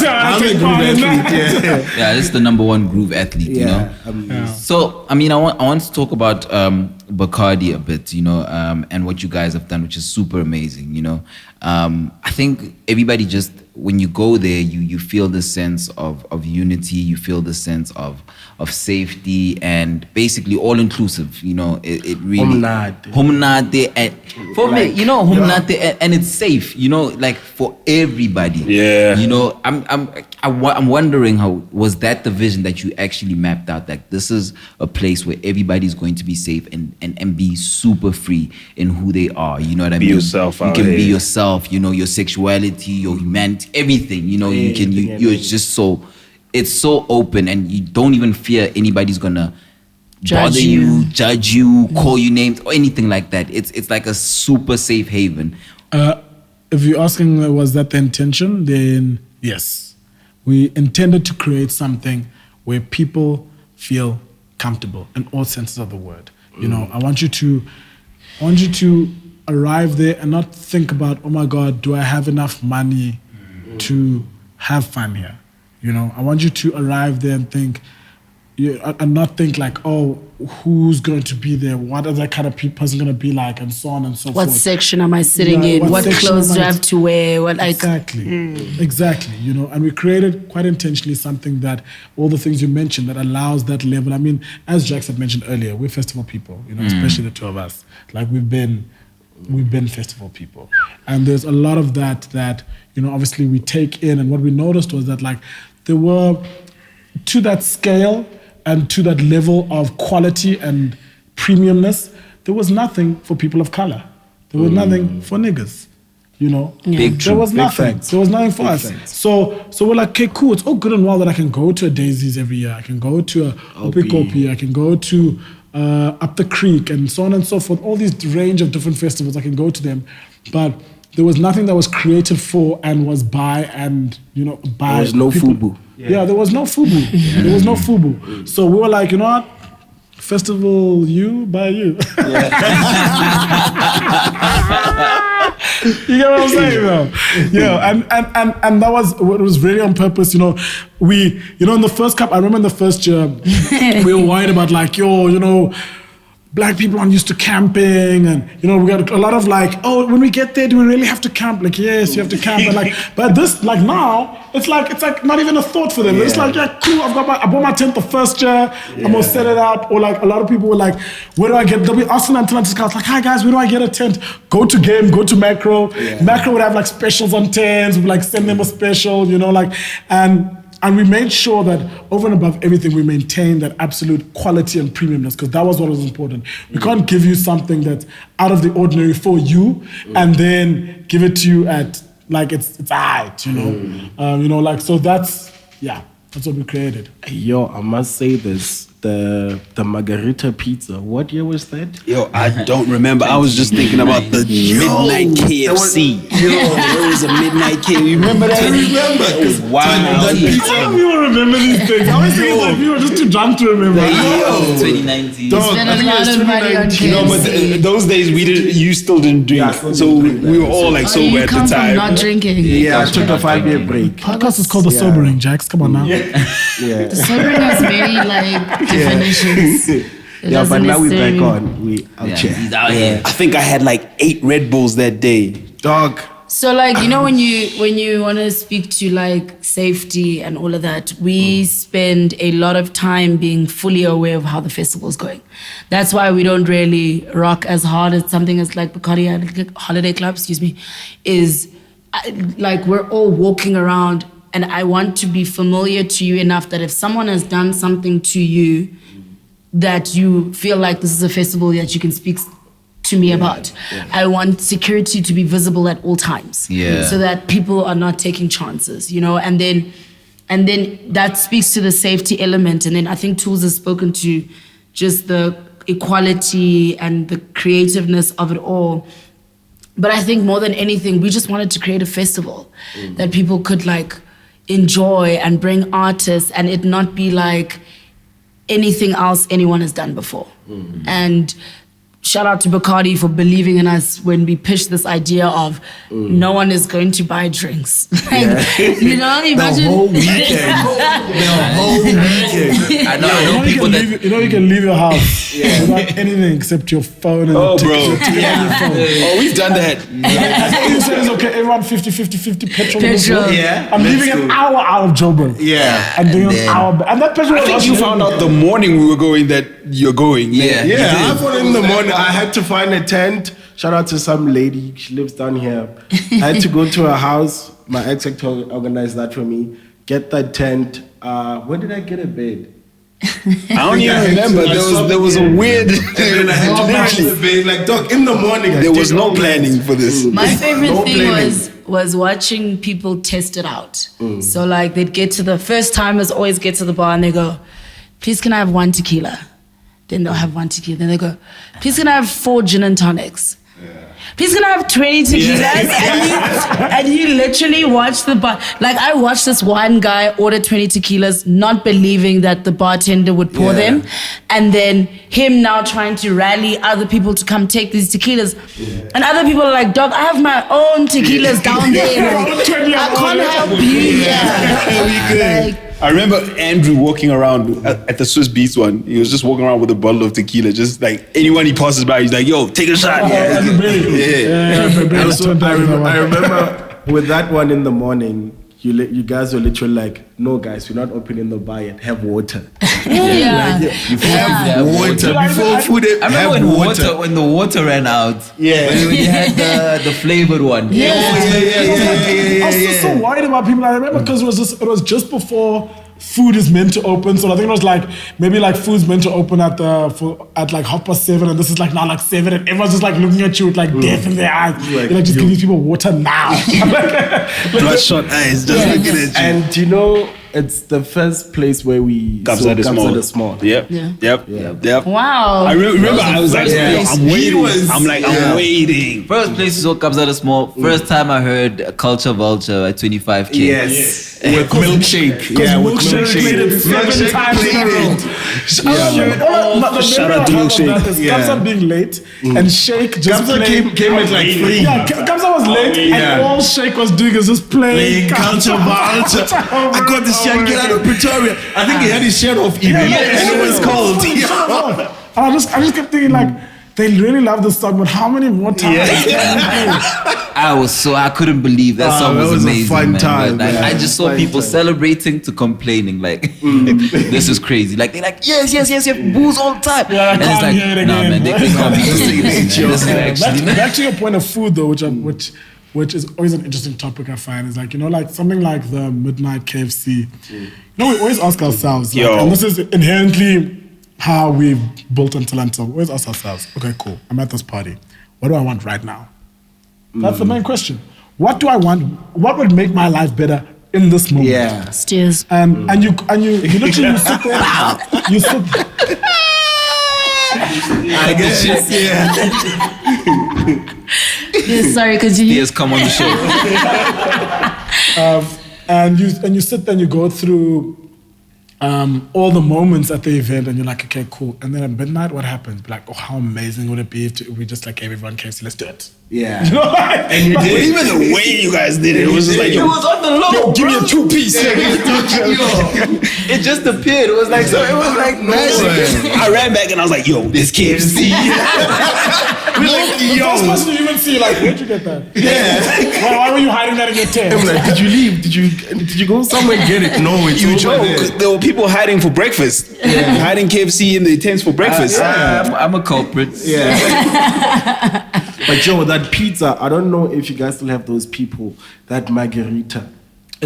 I'm a good athlete. Yeah. Yeah, this is the number one groove athlete, you know. So, I mean, I want to talk about Bacardi a bit, you know, and what you guys have done, which is super amazing, you know. I think everybody just, when you go there, you feel the sense of unity, you feel the sense of safety, and basically all inclusive, you know. It really Humnate, and for me, you know, Humnate, and it's safe, you know, like for everybody. Yeah. You know, I'm wondering, how was that the vision that you actually mapped out? Like, this is a place where everybody's going to be safe and be super free in who they are. You know what I mean? Be yourself You out can be here. yourself. You know, your sexuality, your humanity, everything. You know, you're just so. It's so open, and you don't even fear anybody's gonna bother you, judge you, call you names, or anything like that. It's like a super safe haven. If you're asking, was that the intention? Then yes, we intended to create something where people feel comfortable in all senses of the word. You know, I want you to arrive there and not think about, oh my God, do I have enough money to have fun here? You know, I want you to arrive there and think, and not think like, oh, who's going to be there? What is that kind of person going to be like? And so on and so What forth. section am I sitting Yeah, in? What section clothes am do I I- have to wear? What like Exactly. You know, and we created quite intentionally something that all the things you mentioned that allows that level. I mean, as Jaxx had mentioned earlier, we're festival people, you know, especially the two of us. Like we've been festival people. And there's a lot of that, you know, obviously we take in, and what we noticed was that like there were, to that scale and to that level of quality and premiumness, there was nothing for people of color. There was nothing for niggas, you know. Big There was Big nothing. facts. There was nothing for Big us. facts. So we're like, okay, cool. It's all good and well that I can go to a Daisies every year. I can go to a Opikopi. I can go to Up the Creek and so on and so forth. All these range of different festivals, I can go to them. But there was nothing that was created for and was by and, you know, by. There was no people. FUBU. Yeah, there was no FUBU. There was no FUBU. So we were like, you know what? Festival you by you. You get what I'm saying, though? Yeah, and that was what was really on purpose. You know, in the first cup, I remember in the first year, we were worried about like, you know, black people aren't used to camping, and you know, we got a lot of like, oh, when we get there, do we really have to camp? Like, yes, you have to camp, and like, but this, like now, it's like not even a thought for them. It's like, yeah, cool. I bought my tent the first year. I'm gonna set it up. Or like a lot of people were like, where do I get? They'll be asking until like, hi guys, where do I get a tent? Go to Game, go to Macro. Macro would have like specials on tents. We'd like send them a special, you know, like and we made sure that over and above everything, we maintained that absolute quality and premiumness, because that was what was important. We can't give you something that's out of the ordinary for you and then give it to you at like it's alright, you know. You know, like, so that's what we created. Yo, I must say this. The margarita pizza. What year was that? Yo, I don't remember. I was just thinking about the midnight KFC. There was a midnight KFC. You remember that? Wow. How do people remember these things? I always think it's like people are just too drunk to remember. 2019. Spend a lot of money on KFC. No, but those days you still didn't drink. So we were all like sober you at come the from time. not drinking. Yeah, I took a 5-year break. Podcast is called The Sobering, Jax. Come on now. Yeah. Sobering has many like definitions. It Yeah, but doesn't now we're back necessarily- on. We out Yeah, here. he's out here. I think I had like 8 Red Bulls that day. Dog. So like, you know, when you want to speak to like safety and all of that, we spend a lot of time being fully aware of how the festival's going. That's why we don't really rock as hard as something as like Bacardi Holiday Club, is like we're all walking around, and I want to be familiar to you enough that if someone has done something to you, that you feel like this is a festival that you can speak to me about. I want security to be visible at all times. So that people are not taking chances, you know, and then that speaks to the safety element. And then I think Thulz has spoken to just the equality and the creativeness of it all. But I think more than anything, we just wanted to create a festival that people could like enjoy and bring artists and it not be like anything else anyone has done before. And shout out to Bacardi for believing in us when we pitched this idea of no one is going to buy drinks. You know, imagine The whole weekend. I know people that. You know, you can leave your house without anything except your phone and your Oh, we've done that. You said it's okay, everyone 50 petrol. Yeah, I'm leaving an hour out of Joburg. Yeah. And doing an hour. And that petrol I think you found out the morning we were going that you're going. Yeah. Yeah, I thought in the morning I had to find a tent. Shout out to some lady, she lives down here. I had to go to her house. My ex had to organize that for me. Get that tent. When did I get a bed? I don't even remember. There was a weird. And I had to match the bed. Like, dog, in the morning. There was no planning for this. My favorite No thing planning. was watching people test it out. So like they'd get to the first timers always get to the bar and they go, please can I have 1 tequila? Then they'll have 1 tequila. Then they go, please can I have 4 gin and tonics? Please can I have 20 tequilas? And you literally watch the bar. Like I watched this one guy order 20 tequilas, not believing that the bartender would pour them. And then him now trying to rally other people to come take these tequilas. And other people are like, dog, I have my own tequilas down there. Like, I can't help you. Like, I remember Andrew walking around at the Swiss Beats one. He was just walking around with a bottle of tequila. Just like anyone he passes by, he's like, yo, take a shot. I remember with that one in the morning, you guys were literally like, no guys, we're not opening the bar yet. Have water. Have water before food. I remember when the water ran out. When you had the flavored one. I was so worried about people. I remember because it was just before food is meant to open. So I think it was like maybe like food's meant to open at like 7:30, and this is like now like 7, and everyone's just like looking at you with like death in their eyes. You're like, just give these people water now. Bloodshot eyes, just looking at you. And you know, it's the first place where we saw Kabza the Small. Yep. wow. I remember I was like, I'm waiting. I'm waiting. First place you saw Kabza the Small. First time I heard Culture Vulture at 25K. Yes. With milkshake. Yeah, with Milkshake played it 7 times in a row. Shout out to Milkshake. Kabza being late and Shake just Kabza playing. came at like 3. Yeah, Kabza was late and all Shake was doing is just playing Culture Vulture. I got this young kid out of Pretoria. I think he had his shirt off even. And it was cold. And I just kept thinking like, they really love this song, but how many more times? I couldn't believe that song was a amazing. fun man. time, Like, man. I just saw Fun people time. celebrating to complaining. Like, this is crazy. Like, they're like, yes, booze all the time. Yeah, I and it's can't like, hear it nah, again. man, they can't be doing this. Man. This is actually Back to your point of food though, which is always an interesting topic I find, is like, you know, like something like the midnight KFC. You know, we always ask ourselves, like, and this is inherently how we've built Until. We always ask ourselves, okay, cool, I'm at this party. What do I want right now? That's the main question. What do I want? What would make my life better in this moment? Yeah. Steers. And you literally you sit there, you sit. I guess. Yeah, sorry, continue. Tears come on the show. And you sit there and you go through all the moments at the event, and you're like, okay, cool. And then at midnight, what happens? Be like, oh, how amazing would it be if we just like gave everyone KFC? Let's do it. Yeah. You know, like, And you did. Even the way you guys did it was just like, yo, on the low. give me a 2-piece. It just appeared. It was like magic. I ran back and I was like, yo, this KFC. the first person you even see, like, where'd you get that? Yeah. Why were you hiding that in your tent? I'm like, did you leave? Did you go somewhere and get it? No, it's You over joke. there. There were people hiding for breakfast. Hiding KFC in the tents for breakfast. I'm a culprit. But yo, that pizza, I don't know if you guys still have those people, that margarita.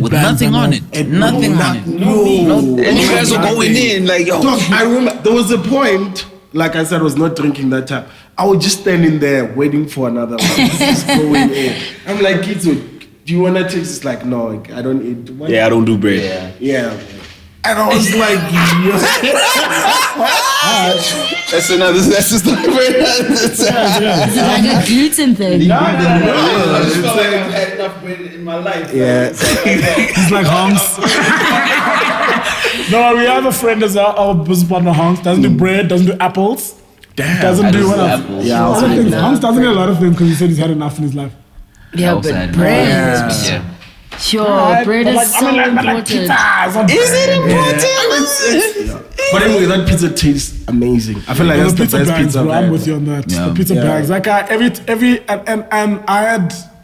with nothing on it. Nothing on it. And you guys were going in like, yo. Dog, I remember there was a point, like I said, I was not drinking that time. I was just standing there waiting for another one. Just going in. I'm like, kids, do you want to taste? It's like, no, I don't eat. What? Yeah, I don't do bread. Yeah. And I was like, That's just not bread. Is it like a gluten thing? I just felt like I've had enough bread in my life. yeah. He's like Honks. No, we have a friend as our business partner, Honks. Doesn't do bread, doesn't do apples. Damn. Doesn't do what else? Yeah, Other things. Honks doesn't get a lot of them because he said he's had enough in his life. Yeah, but Outside. bread. Yeah. Sure, bread is so important. Is it important? But anyway, that pizza tastes amazing. I feel like that's the best bags, pizza bro. I've I'm had. with you on that. Yeah. The pizza bags. Like and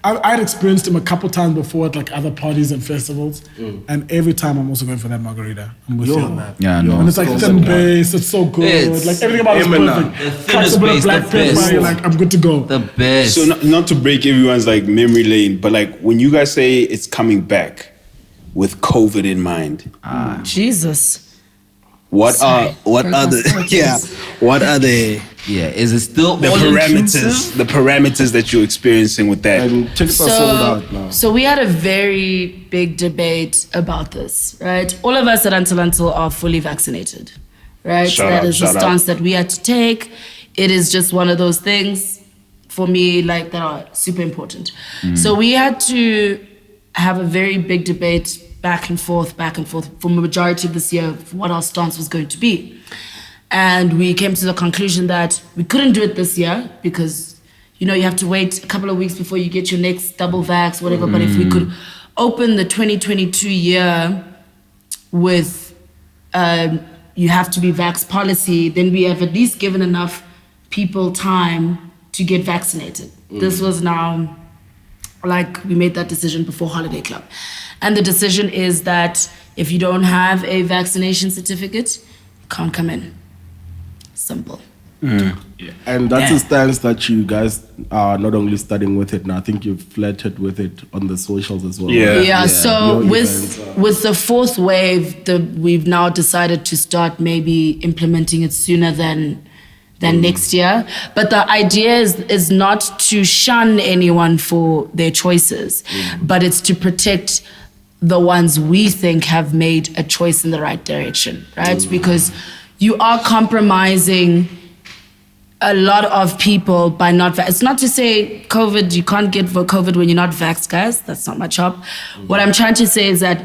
I had experienced them a couple times before at like other parties and festivals, and every time I'm also going for that margarita. I'm with you on that. Yeah, no. And it's like thin base. It's so good. It's like everything about it's Eminem. perfect. The Cracks a bit of thinnest black base, the pepper. best. You're like, I'm good to go. The best. So not to break everyone's like memory lane, but like when you guys say it's coming back with COVID in mind, Jesus. what Sorry. are the yeah, is it still the all parameters inclusive? the parameters that you're experiencing with that? And tickets are sold out now. So we had a very big debate about this, right? All of us at Until are fully vaccinated, right? Shout That out, is the shout out. stance that we had to take. It is just one of those things for me, like, that are super important. So we had to have a very big debate back and forth for the majority of this year of what our stance was going to be. And we came to the conclusion that we couldn't do it this year because, you have to wait a couple of weeks before you get your next double vax, whatever. But if we could open the 2022 year with you have to be vax policy, then we have at least given enough people time to get vaccinated. This was now, like, we made that decision before Holiday Club. And the decision is that if you don't have a vaccination certificate, you can't come in. Simple. And that's a stance that you guys are not only studying with it now. I think you've flirted with it on the socials as well. Yeah. Yeah, so Your with the fourth wave, we've now decided to start maybe implementing it sooner than next year. But the idea is not to shun anyone for their choices, but it's to protect the ones we think have made a choice in the right direction, right? Because you are compromising a lot of people by not it's not to say COVID, you can't get COVID when you're not vaxxed, guys. That's not my job. What I'm trying to say is that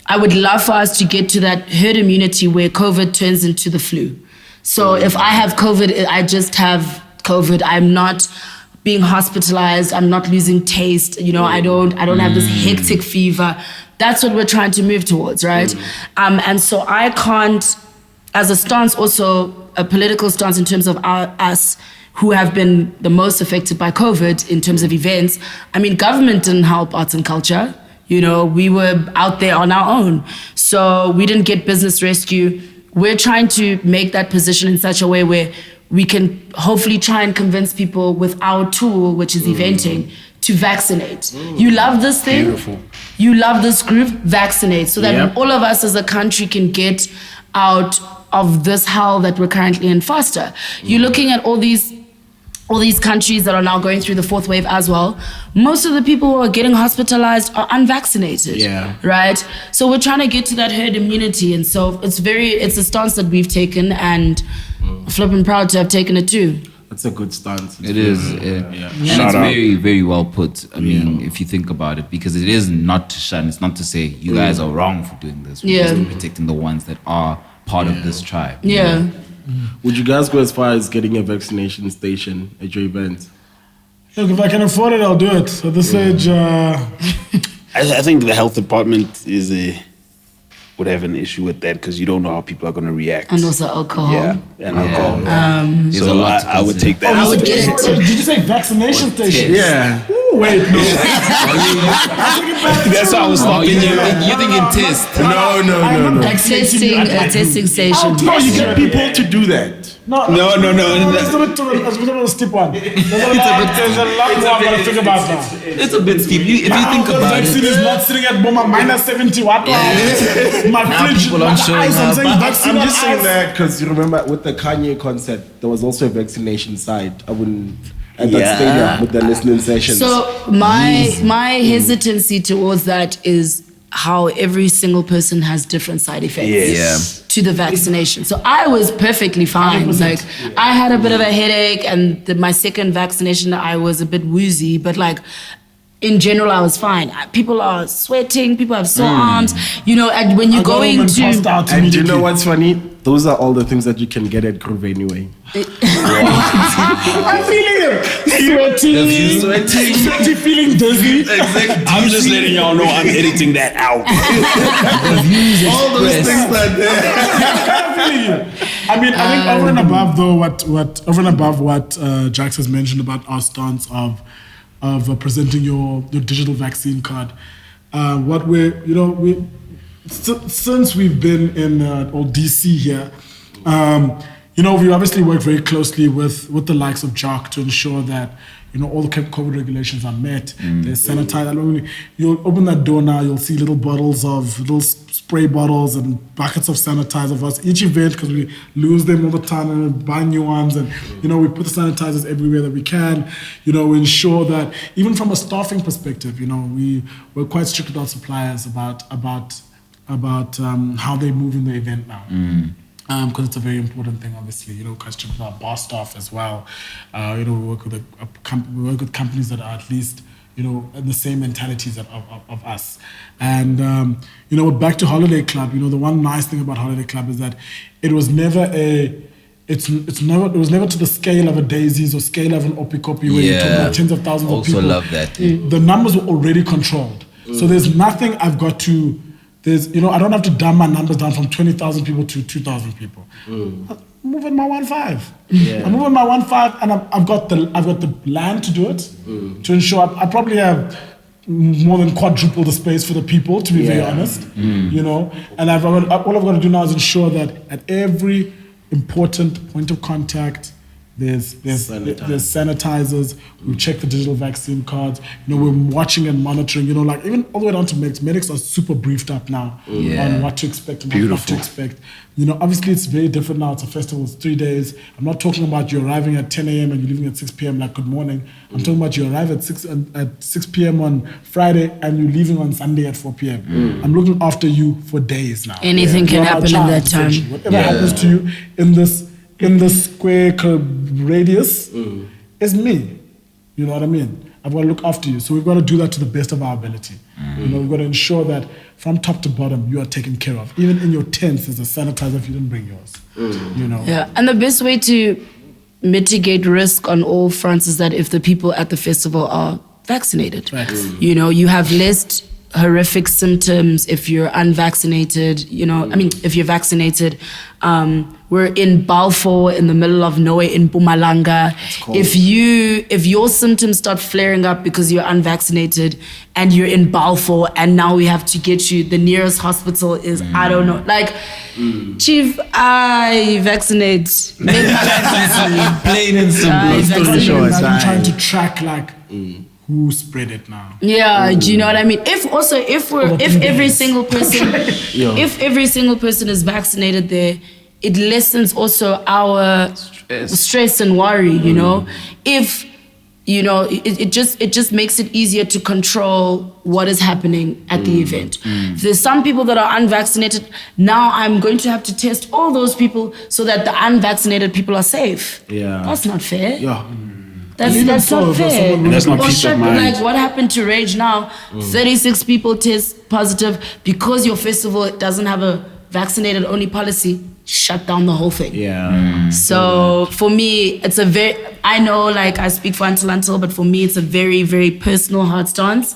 I would love for us to get to that herd immunity where COVID turns into the flu. So if I have COVID, I just have COVID. I'm not being hospitalized. I'm not losing taste. I don't have this hectic fever. That's what we're trying to move towards, right? And so I can't, as a stance, also a political stance in terms of us who have been the most affected by COVID in terms of events. I mean, government didn't help arts and culture. We were out there on our own. So we didn't get business rescue. We're trying to make that position in such a way where we can hopefully try and convince people with our tool, which is eventing, to vaccinate. You love this thing? Beautiful. You love this group? Vaccinate. So that all of us as a country can get out of this hell that we're currently in faster. You're looking at all these countries that are now going through the fourth wave as well. Most of the people who are getting hospitalized are unvaccinated. Yeah. Right? So we're trying to get to that herd immunity. And so it's a stance that we've taken, and flipping proud to have taken it too. That's a good stance. It is. And it's Shout out. very, very well put. I mean, if you think about it, because it is not to shun, it's not to say you guys are wrong for doing this. We're just protecting the ones that are part of this tribe. Yeah. Would you guys go as far as getting a vaccination station at your event? Look, if I can afford it, I'll do it. At this age, I think the health department would have an issue with that because you don't know how people are going to react. And also alcohol. Yeah, and alcohol. There's a So lot to I would consider. take that. I would get it too. Did you say vaccination station? Yeah. Wait, no. That's how I was stopping you. You're thinking test. No. A testing station. No, you get people to do that. No. Let's do it to the steep one. There's a lot more I'm going to think about now. It's a bit steep. If you think about vaccine it. is not sitting at minus 70. What? My fridge, people are showing ice, I'm up. saying vaccine I'm just on saying ice. that because you remember with the Kanye concert, there was also a vaccination side. I wouldn't at that stadium with the listening sessions. So my hesitancy towards that is how every single person has different side effects to the vaccination. So I was perfectly fine. 100%. Like I had a bit of a headache, and my second vaccination I was a bit woozy, but like in general I was fine. People are sweating, people have sore arms, and when you're going to and do you know what's funny? Those are all the things that you can get at Groove anyway. I'm feeling it. Sweaty, feeling dizzy. Exactly. I'm just letting y'all know I'm editing that out. All those things like that. I mean, I think over and above though, what Jaxx has mentioned about our stance of presenting your digital vaccine card, what since we've been in DC here, we obviously work very closely with the likes of Jaxx to ensure that all the COVID regulations are met. There's sanitizer. You'll open that door now, you'll see little spray bottles and buckets of sanitizer for us each event, because we lose them all the time and buy new ones, and we put the sanitizers everywhere that we can. We ensure that even from a staffing perspective, we're quite strict with our suppliers about how they move in the event now. Because it's a very important thing, obviously. Question with our bar staff as well. We work with companies that are at least in the same mentalities of us. And back to Holiday Club. The one nice thing about Holiday Club is that it was never it was never to the scale of a Daisies or scale of an Opikopi where you're talking about tens of thousands of people. Also love that. The numbers were already controlled. So there's nothing I've got to. I don't have to dumb my numbers down from 20,000 people to 2,000 people. I'm moving my 1.5. I'm moving my 1.5, and I've got the land to do it. To ensure I probably have more than quadruple the space for the people. To be very honest, and all I've got to do now is ensure that at every important point of contact, there's sanitizers. We check the digital vaccine cards. We're watching and monitoring. Even all the way down to medics. Medics are super briefed up now on what to expect and what not to expect. Obviously it's very different now. It's a festival. It's 3 days. I'm not talking about you arriving at 10 a.m. and you're leaving at 6 p.m. like good morning. I'm talking about you arrive at 6 p.m. on Friday and you're leaving on Sunday at 4 p.m. I'm looking after you for days now. Anything can happen in that time. Whatever happens to you in this square radius is me. You know what I mean? I've got to look after you. So we've got to do that to the best of our ability. We've got to ensure that from top to bottom, you are taken care of. Even in your tents, there's a sanitizer if you didn't bring yours. Yeah, and the best way to mitigate risk on all fronts is that if the people at the festival are vaccinated. You have less horrific symptoms if you're unvaccinated. If you're vaccinated. We're in Balfour in the middle of nowhere in Mpumalanga. If your symptoms start flaring up because you're unvaccinated and you're in Balfour and now we have to get you, the nearest hospital is, I don't know, Chief, I vaccinate. Make my life easy. Plain and simple. I'm trying to track who spread it now. Yeah, do you know what I mean? If every single person is vaccinated there, it lessens also our stress and worry, If it just makes it easier to control what is happening at the event. If there's some people that are unvaccinated, now I'm going to have to test all those people so that the unvaccinated people are safe. Yeah. That's not fair. Yeah. That's not fair. That's not peace of mind. Like what happened to Rage now? 36 people test positive because your festival doesn't have a vaccinated only policy. Shut down the whole thing. Yeah. So for me, it's I know I speak for Until, but for me, it's a very, very personal hard stance.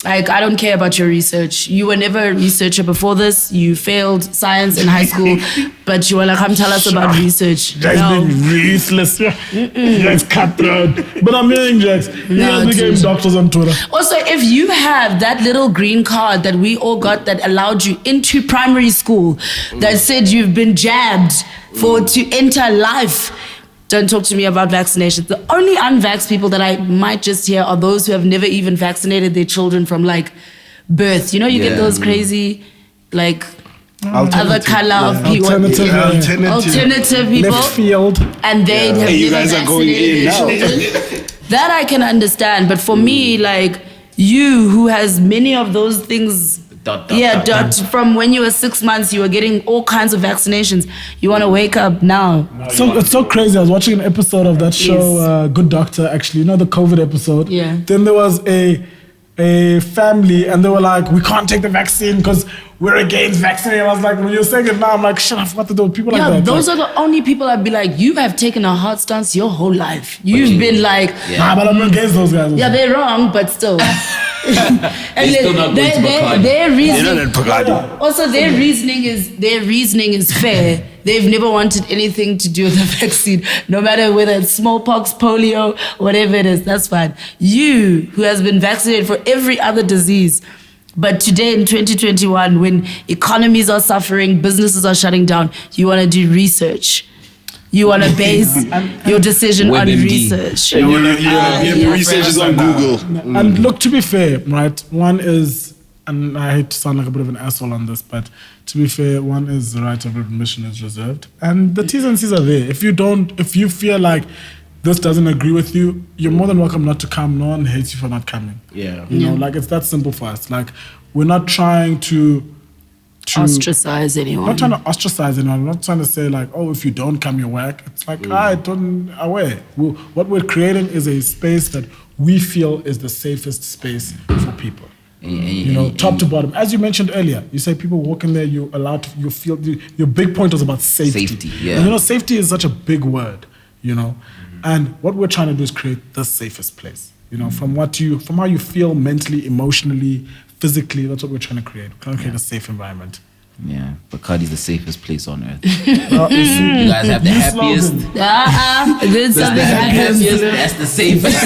Like, I don't care about your research. You were never a researcher before this. You failed science in high school, but you want to come tell us about research. Jax being ruthless. Jax cutthroat. But I'm hearing Jax. You guys became doctors on Twitter. Also, if you have that little green card that we all got that allowed you into primary school, that said you've been jabbed to enter life, don't talk to me about vaccinations. The only unvaxxed people that I might just hear are those who have never even vaccinated their children from like birth. You know, you get those crazy, like, other color of people. Alternative people. Left field. And they have you never guys are going vaccinated in their now. children. That I can understand. But for me, like, you who has many of those things, from when you were 6 months, you were getting all kinds of vaccinations. You want to wake up now. So it's so crazy. I was watching an episode of that show, Good Doctor, actually. You know, the COVID episode? Yeah. Then there was a family, and they were like, we can't take the vaccine because we're against vaccine. I was like, when you're saying it now, I'm like, shut up, what to do with people like that? Those are the only people I'd be like, you have taken a hard stance your whole life. You've been like, nah, but I'm not against those guys. yeah, they're wrong, but still. And still not going to Bacardi. their reasoning, You're not at Bacardi. also their reasoning is fair. They've never wanted anything to do with the vaccine, no matter whether it's smallpox, polio, whatever it is. That's fine. You, who has been vaccinated for every other disease, but today in 2021, when economies are suffering, businesses are shutting down, you want to do research. You want to base your decision on WebMD. research. Your research is on Google. And look, to be fair, right, one is, and I hate to sound like a bit of an asshole on this, but to be fair, one is the right of admission is reserved. And the T's and C's are there. If you feel like this doesn't agree with you, you're more than welcome not to come. No one hates you for not coming. Yeah. You know, like, it's that simple for us. Like, we're not trying to Ostracize anyone. not trying to ostracize anyone. I'm not trying to say like, oh, if you don't come, you're whack. It's like, I don't aware. What we're creating is a space that we feel is the safest space for people. You know, top to bottom. As you mentioned earlier, you say people walk in there, you're allowed to, you feel, your big point was about safety. Yeah. And, you know, safety is such a big word, you know. And what we're trying to do is create the safest place. You know, from how you feel mentally, emotionally, physically, that's what we're trying to create. We're trying to create a safe environment. Yeah, Bacardi's the safest place on earth. You You guys have the happiest. Then something happens. That's the safest.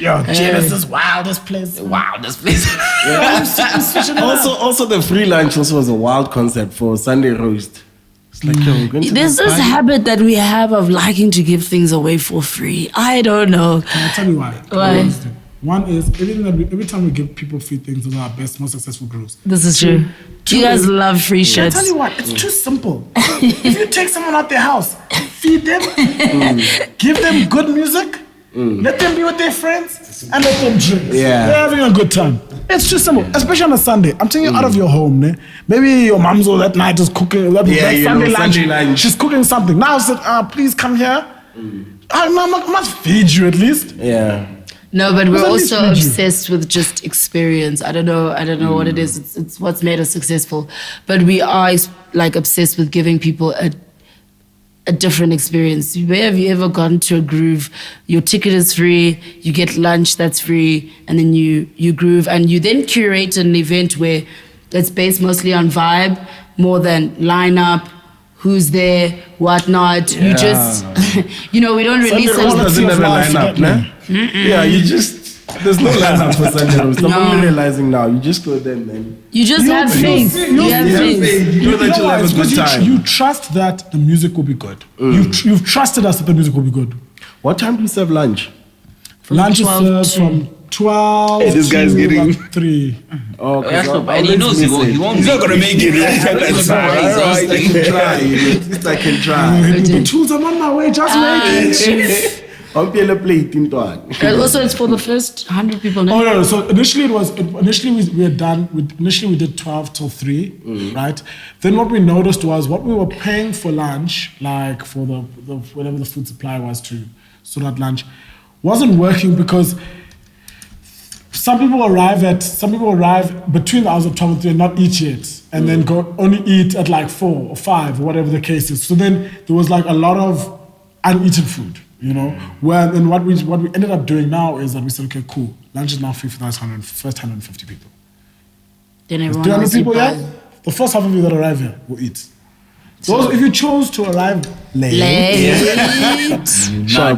Yo, Genesis, wildest place. Wildest place. Also, the free lunch also was a wild concept for Sunday roast. It's like, yo, we're going to There's this habit that we have of liking to give things away for free. I don't know. I'll tell you why. Why? One is, every time we give people free things, those are our best, most successful groups. This is true. You guys love free I'll shirts. tell you what, it's too simple. If you take someone out their house, feed them, give them good music, let them be with their friends, and let them drink. Yeah. They're having a good time. It's too simple, especially on a Sunday. I'm taking you out of your home. Ne? Maybe your mom's that night is cooking, that you Sunday, know, lunch, Sunday lunch. she's cooking something. Now I said, please come here. I must feed you at least. Yeah. No, but we're At least also feed you. obsessed with just experience. I don't know what it is. It's what's made us successful. But we are like obsessed with giving people a different experience. Where have you ever gone to a groove? Your ticket is free, you get lunch that's free, and then you groove, and you then curate an event where it's based mostly on vibe more than lineup, who's there, whatnot. You just, we don't release Sunday roast it. doesn't have a lineup, nah? Yeah, there's no lineup for Sunday roast. I'm only realizing now. You just go there, man. You just have faith. You have faith. You know that you'll have a good time. You trust that the music will be good. You've trusted us that the music will be good. What time do you serve lunch? Lunch is 12 served from 12 Hey, this to guy's getting- about 3. Oh, That's not bad. And he knows he won't. He's not gonna make it. That's I can try. At least I can try. Tools, I'm on my way, just wait. I'll be a plate in Tuan. And also, it's for the first 100 people. No? Oh no! So initially we did 12 till 3, right? Then what we noticed was what we were paying for lunch, like for the whatever the food supply was to sort out lunch, wasn't working because some people arrive between the hours of 12 and 3 and not eat yet, and then go only eat at like 4 or 5 or whatever the case is. So then there was like a lot of uneaten food. You know, and what we ended up doing now is that we said, okay, cool. Lunch is now free for the first 150 people. Then everyone 300 else people, buy. yeah. The first half of you that arrive here will eat. So if you chose to arrive late,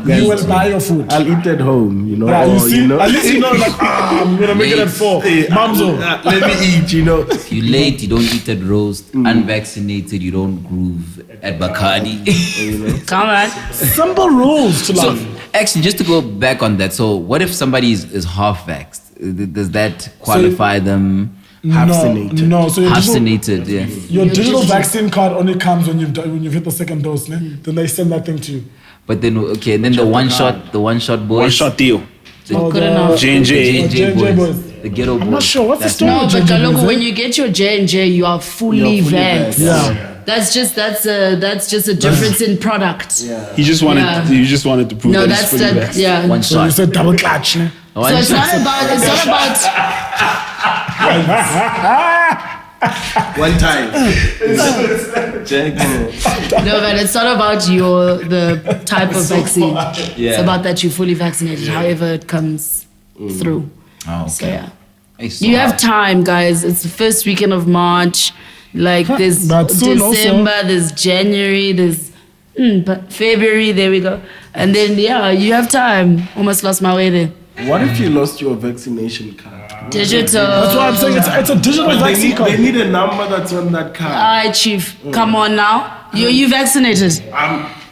you will buy your food. I'll eat at home, you know. Yeah, you see, you know? at least you know, like, I'm gonna make it at 4. Mamzo. Let me eat, you know. If you're late, you don't eat at roast. Unvaccinated, you don't groove at Bacardi. You know? Come on. Simple rules to So, life. actually, just to go back on that, so what if somebody is half vaxxed? Does that qualify them? Vaccinated. No, so your Vaccinated, yeah. your digital vaccine card only comes when you've hit the second dose, ne? Then they send that thing to you. But then, okay, then the one shot boys. One shot deal. The Good enough. J&J. J&J boys. The ghetto boys. I'm not sure what's the That's story. No, with but J&J boys, Kalogo, eh? when you get your J&J, you are fully vaxxed. Yeah. That's just a difference in product. Yeah. You just wanted Yeah. you just wanted to prove No, that that's it's fully that. vaxxed. Yeah. One So you shot. said double clutch, ne? So it's not about. One time. No, but it's not about the type of vaccine. It's about that you're fully vaccinated, however it comes through. Oh, So okay. yeah. It's You have time, guys. It's the first weekend of March. Like there's But soon December, there's January, there's but February. There we go. And then you have time. Almost lost my way there. What if you lost your vaccination card? Digital. That's why I'm saying it's a digital But vaccine they card. need a number that's on that card. Alright, Chief. Come on now. You vaccinated.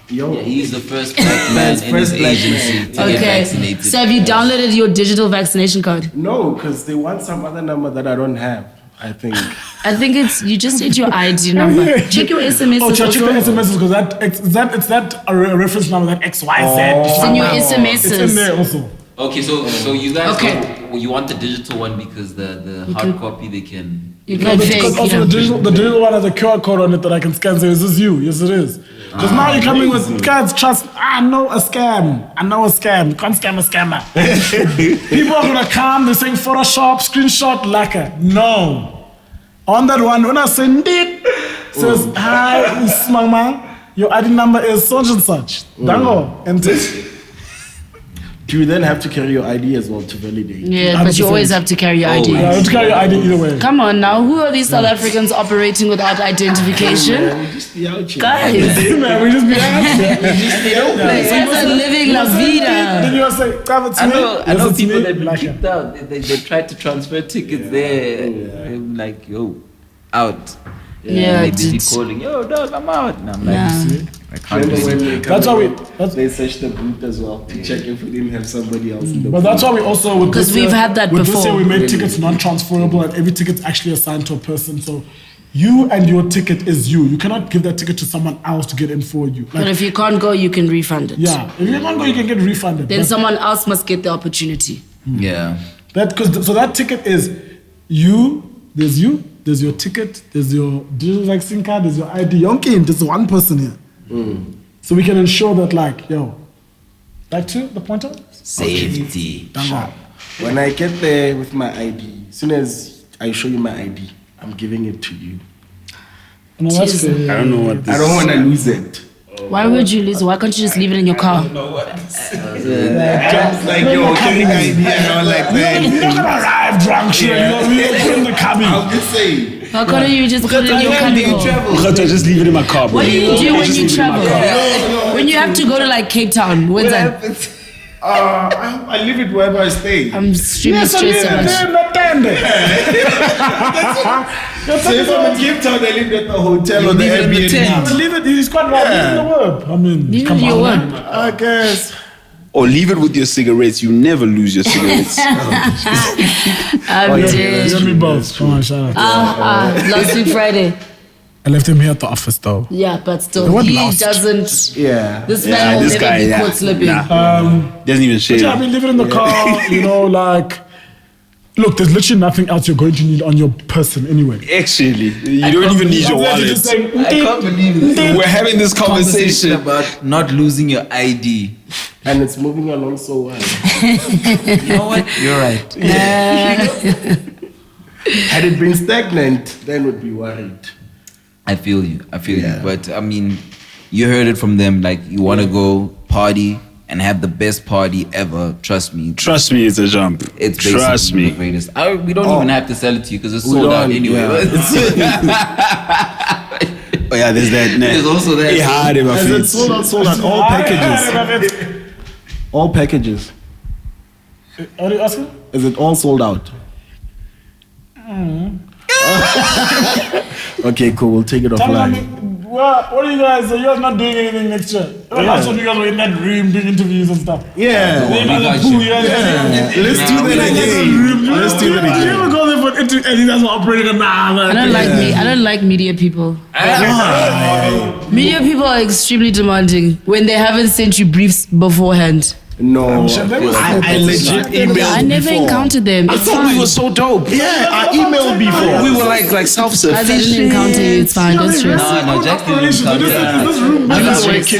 Yo, He's the first black man in his First black agency man. to get Okay. vaccinated. So have you downloaded your digital vaccination card? no, because they want some other number that I don't have, I think. I think you just need your ID number. Check your SMS. Oh, check the SMSs because it's that a reference number that XYZ. It's in your SMSs. It's in there also. Okay, so you guys Okay. you want the digital one because the hard copy they can. You No, can but fake. because also Yeah. the digital one has a QR code on it that I can scan. Say, is this you? Yes, it is. Because now you're coming with guys. Trust. I know a scam. You can't scam a scammer. People are gonna come. They're saying Photoshop, screenshot, lacquer. No. On that one, when I send it, says hi, it's Mama. Your ID number is such and such. Dango. And Do you then have to carry your ID as well to validate? Yeah, but you 100%. always have to carry your ID. yeah, you have to carry your ID either way. Come on now, who are these South Africans operating without identification? Man, we just be out here. Guys, Man, we just be asked. these guys are living la Then vida. you say, "Cover to I me." know Yes, it's people me. that been Lacquer. kicked out. They tried to transfer tickets there. I'm like, yo, out. Yeah, They busy it's- calling, yo, dog, I'm out. And I'm like, Yeah. I can't Remember do when it. they That's how they searched the booth as well to check if we didn't have somebody else in the But booth. that's why we also with 'Cause this we've year- had that with before. This year we made tickets non-transferable, and every ticket's actually assigned to a person. So you and your ticket is you. You cannot give that ticket to someone else to get in for you. But if you can't go, you can refund it. yeah, if you can't go, you can get refunded. Then But someone else must get the opportunity. Yeah. so that ticket is you. There's your ticket. There's your digital vaccine card. There's your ID. Yonkin, there's one person here. So we can ensure that, like, yo, back to the pointer. Safety. When I get there with my ID, as soon as I show you my ID, I'm giving it to you. No, that's Jeez. fair. I don't know what this I don't want to lose it. Why would you lose it? Why can't you just leave it in your car? Like, yo, getting ID and all like that. You're not gonna arrive drunk, sure. You're put in the cabin. I'm just saying. Why can't you just put it in your car? Ukhathi just leave it in my car, bro. What do you do when Just you leave it in my travel? car. When you have to go to like Cape Town, when's that? I leave it wherever I stay. I'm extremely stressed about it. So if I'm in Cape Town, I leave it at the hotel or the leave it in the Airbnb. tent. Leave it. He's quite right. Leave it in the word. I mean, Leave it come in your on. word. I guess. Or leave it with your cigarettes. You never lose your cigarettes. I'm dead. Let me both. Come on, shout out. Last week Friday. I left him here at the office though. Yeah, but still, The word he lost. doesn't. Yeah. This Yeah, man will this never guy, be yeah. caught slipping. Doesn't even share. Yeah, I mean, leave it in the car. You know, like, look, there's literally nothing else you're going to need on your person anyway. Actually, you don't even need your You're wallet. just saying, I can't believe this We're having this conversation. about not losing your ID. And it's moving along so well. You know what? You're right. Had it been stagnant, then we'd be worried. I feel you. But I mean, you heard it from them. Like, you want to go party and have the best party ever. Trust me. Trust me, it's a jump. It's basically Trust the me. greatest. We don't even have to sell it to you because it's We sold out don't, anyway. Oh yeah, there's that. There's also that. Yeah, Is it sold out? All packages. All packages. What are you asking? Is it all sold out? Okay, cool. We'll take it Tell offline. me, what are you guys? You guys not doing anything next year? Last time you guys were in that room doing interviews and stuff. Yeah. Let's do that again. Let's do that You again. ever go there for an interview and you guys were operating a I don't like me. I don't like media people. Media people are extremely demanding when they haven't sent you briefs beforehand. No. I legit emailed I never before. encountered them. I It's thought fine. we were so dope. Yeah, I emailed before. We were like Guys, I self-sufficient. didn't encounter you. It's fine. Don't stress. No, Jaxx didn't come This room, Just this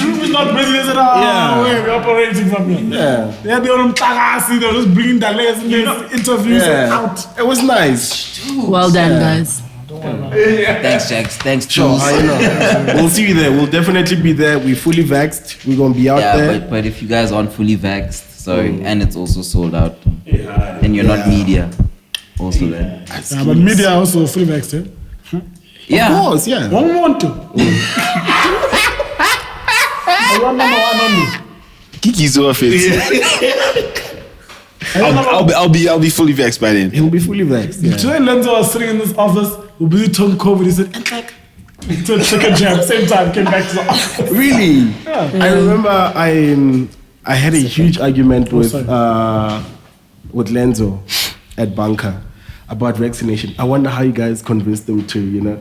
room is not busy. They said, we're operating from here. Yeah. They had their own tagasi. They were just bringing delays in these interviews and out. It was nice. Well done, guys. Thanks, Jaxx. Thanks, Sure, Thulz. I know. We'll see you there. We'll definitely be there. We're fully vaxxed. We're gonna be out Yeah, there. but if you guys aren't fully vaxxed, sorry, and it's also sold out, and you're not media, also then. Yeah, but media also fully vexed. Eh? Yeah. Of course, yeah. Don't want to. I want number one only. Kiki's off it. I'll be fully vexed by then. He'll be fully vaxxed. Yeah. Today, Lenzo was sitting in this office. We're busy talking COVID. He said, and like, he took a jab. Same time, came back to the office. Really? Yeah. I remember I had a huge argument with Lenzo at Banca about vaccination. I wonder how you guys convinced them to, you know,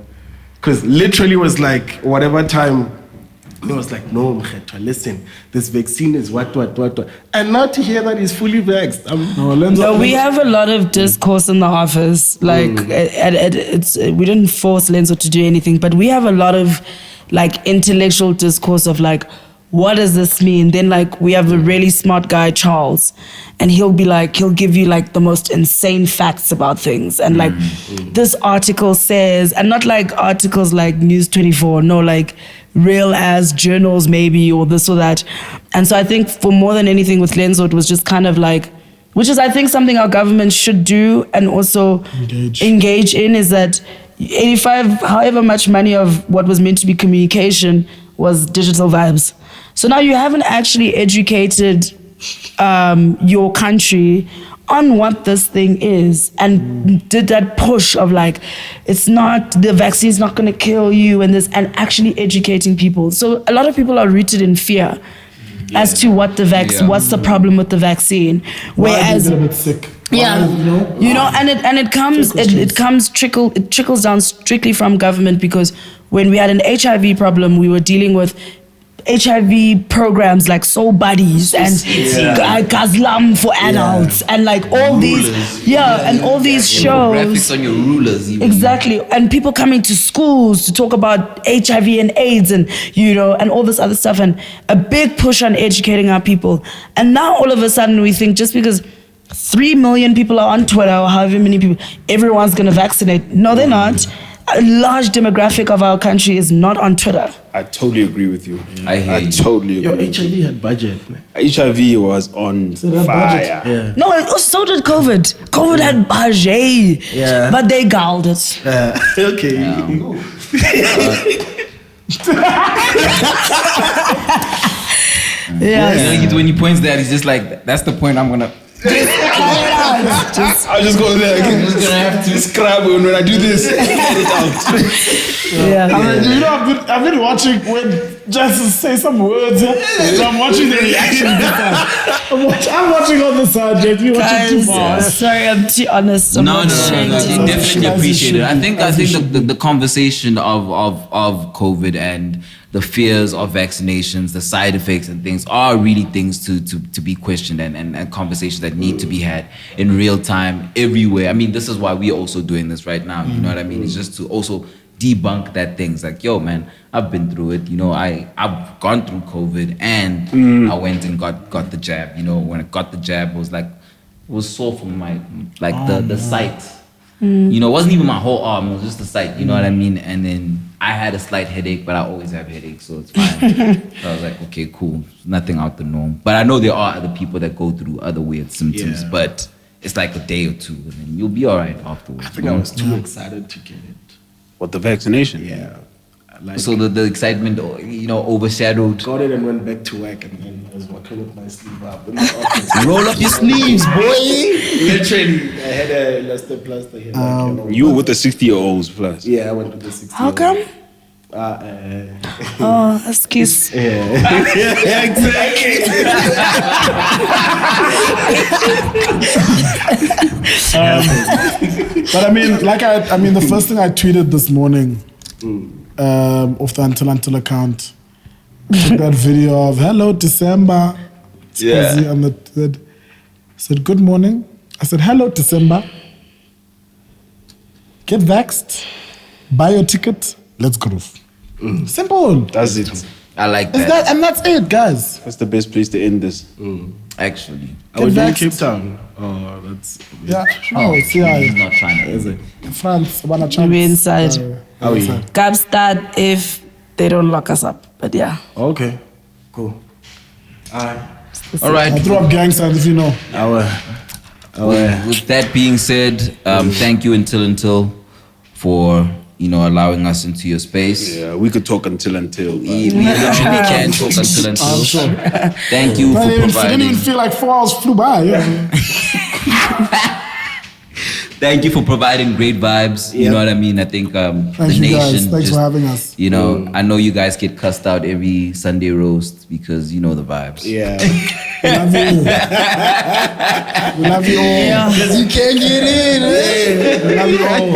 because literally was like whatever time. He was like, no, Mkhetwa, listen, this vaccine is what. And now to hear that he's fully vaxxed. No, we have a lot of discourse in the office. Like, we didn't force Lenzo to do anything, but we have a lot of like intellectual discourse of like, what does this mean? Then like we have a really smart guy, Charles, and he'll give you like the most insane facts about things. And like this article says, and not like articles like News 24, no, like real as journals maybe, or this or that. And so I think for more than anything with Lenzo, it was just kind of like, which is I think something our government should do and also engage in, is that 85, however much money of what was meant to be communication was digital vibes. So now you haven't actually educated your country on what this thing is and did that push of like, the vaccine's not going to kill you and this, and actually educating people. So a lot of people are rooted in fear as to what what's the problem with the vaccine. Whereas, a bit sick. yeah, and it trickles down strictly from government, because when we had an HIV problem, we were dealing with HIV programs like Soul Buddies and Gazlam for adults and like all these, and all these shows. Graphics on your rulers, even. Exactly, and people coming to schools to talk about HIV and AIDS and and all this other stuff, and a big push on educating our people. And now all of a sudden we think just because 3 million people are on Twitter or however many people, everyone's gonna vaccinate. No, they're not. A large demographic of our country is not on Twitter. I totally agree with you. I hear you. Totally Your agree. HIV had budget, man. HIV was on fire. Yeah. No, so did COVID. COVID had budget, but they galled it. Okay. When he points that, he's just like, that's the point I'm gonna. I'll just go there. I'm just gonna have to. Scrap when I do this. Get it out. I've been watching when Jackson say some words. So I'm watching the reaction. I'm watching on the side, Jack. You watching too far. Sorry, I'm too honest. I'm No, not they ashamed. definitely appreciate it. I think the conversation of COVID and the fears of vaccinations, the side effects and things are really things to be questioned and conversations that need to be had in real time everywhere. I mean, this is why we're also doing this right now. You know what I mean? It's just to also debunk that things like, yo, man, I've been through it. I've gone through COVID and I went and got the jab. When I got the jab, it was sore from my the site. You know, it wasn't even my whole arm, it was just the side, you know what I mean? And then I had a slight headache, but I always have headaches, so it's fine. So I was like, okay, cool, nothing out the norm. But I know there are other people that go through other weird symptoms, but it's like a day or two, and then you'll be all right afterwards. I think I was too excited to get it. What, the vaccination? Yeah. Like, So the excitement, you know, overshadowed. got it and went back to work, and then I was working with my sleeve up in the office. Roll up your sleeves, boy. Literally, I had a elastoplaster plaster here. Like, you know, You were with the 60-year-olds plus. Yeah, I went with the 60. How come? Oh, excuse. Yeah, exactly. But I mean, the first thing I tweeted this morning off the Until account, took that video of "Hello December." It's busy on the third. I said, "Good morning." I said, "Hello December. Get vaxxed, buy your ticket, let's groove." Simple. That's it. I like Is that. that, and that's it, guys. That's the best place to end this. Actually. I was in vaxxed. Cape Town. Oh, that's. Yeah, no, see, He's not trying to. Is it? France, wanna Maybe inside. How are you? Gab start if they don't lock us up. But yeah. Okay, cool. All I right. threw up gang signs if you know. With that being said, thank you Until for, you know, allowing us into your space. Yeah, we could talk until. We literally can talk Until. Thank you for It didn't providing. even feel like 4 hours flew by. Yeah. Thank you for providing great vibes. You know what I mean? I think the Thank you nation. guys. Thanks just, for having us. You know, I know you guys get cussed out every Sunday roast because you know the vibes. Yeah. We love you. We love you all. Because you can't get in. We love you all.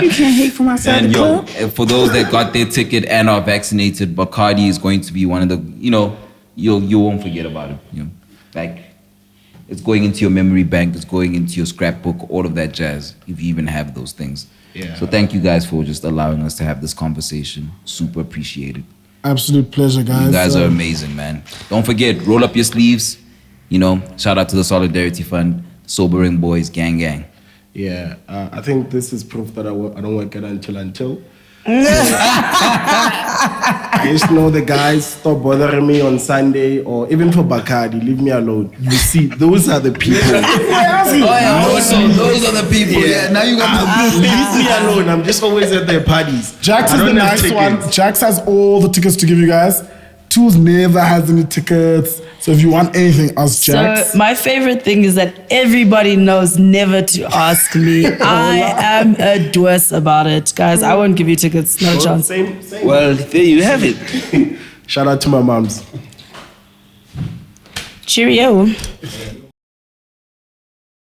You can't hate from outside And the yo, club. for those that got their ticket and are vaccinated, Bacardi is going to be one of the, you know, you won't forget about it. You know, like it's going into your memory bank, it's going into your scrapbook, all of that jazz, if you even have those things. Yeah. So thank you guys for just allowing us to have this conversation. Super appreciated. Absolute pleasure, guys. You guys are amazing, man. Don't forget, roll up your sleeves. You know, shout out to the Solidarity Fund, Sobering Boys, gang, gang. Yeah, I think this is proof that I don't work at Until. I just know the guys stop bothering me on Sunday or even for Bacardi, leave me alone. You see, those are the people. Those are the people. Yeah, now you got leave me alone. I'm just always at their parties. Jaxx I is the don't have nice tickets. one. Jaxx has all the tickets to give you guys. Tools never has any tickets. So if you want anything, ask Jaxx. So my favorite thing is that everybody knows never to ask me. I am a dwarf about it. Guys, I won't give you tickets. No chance. Same. Well, there you have it. Shout out to my moms. Cheerio.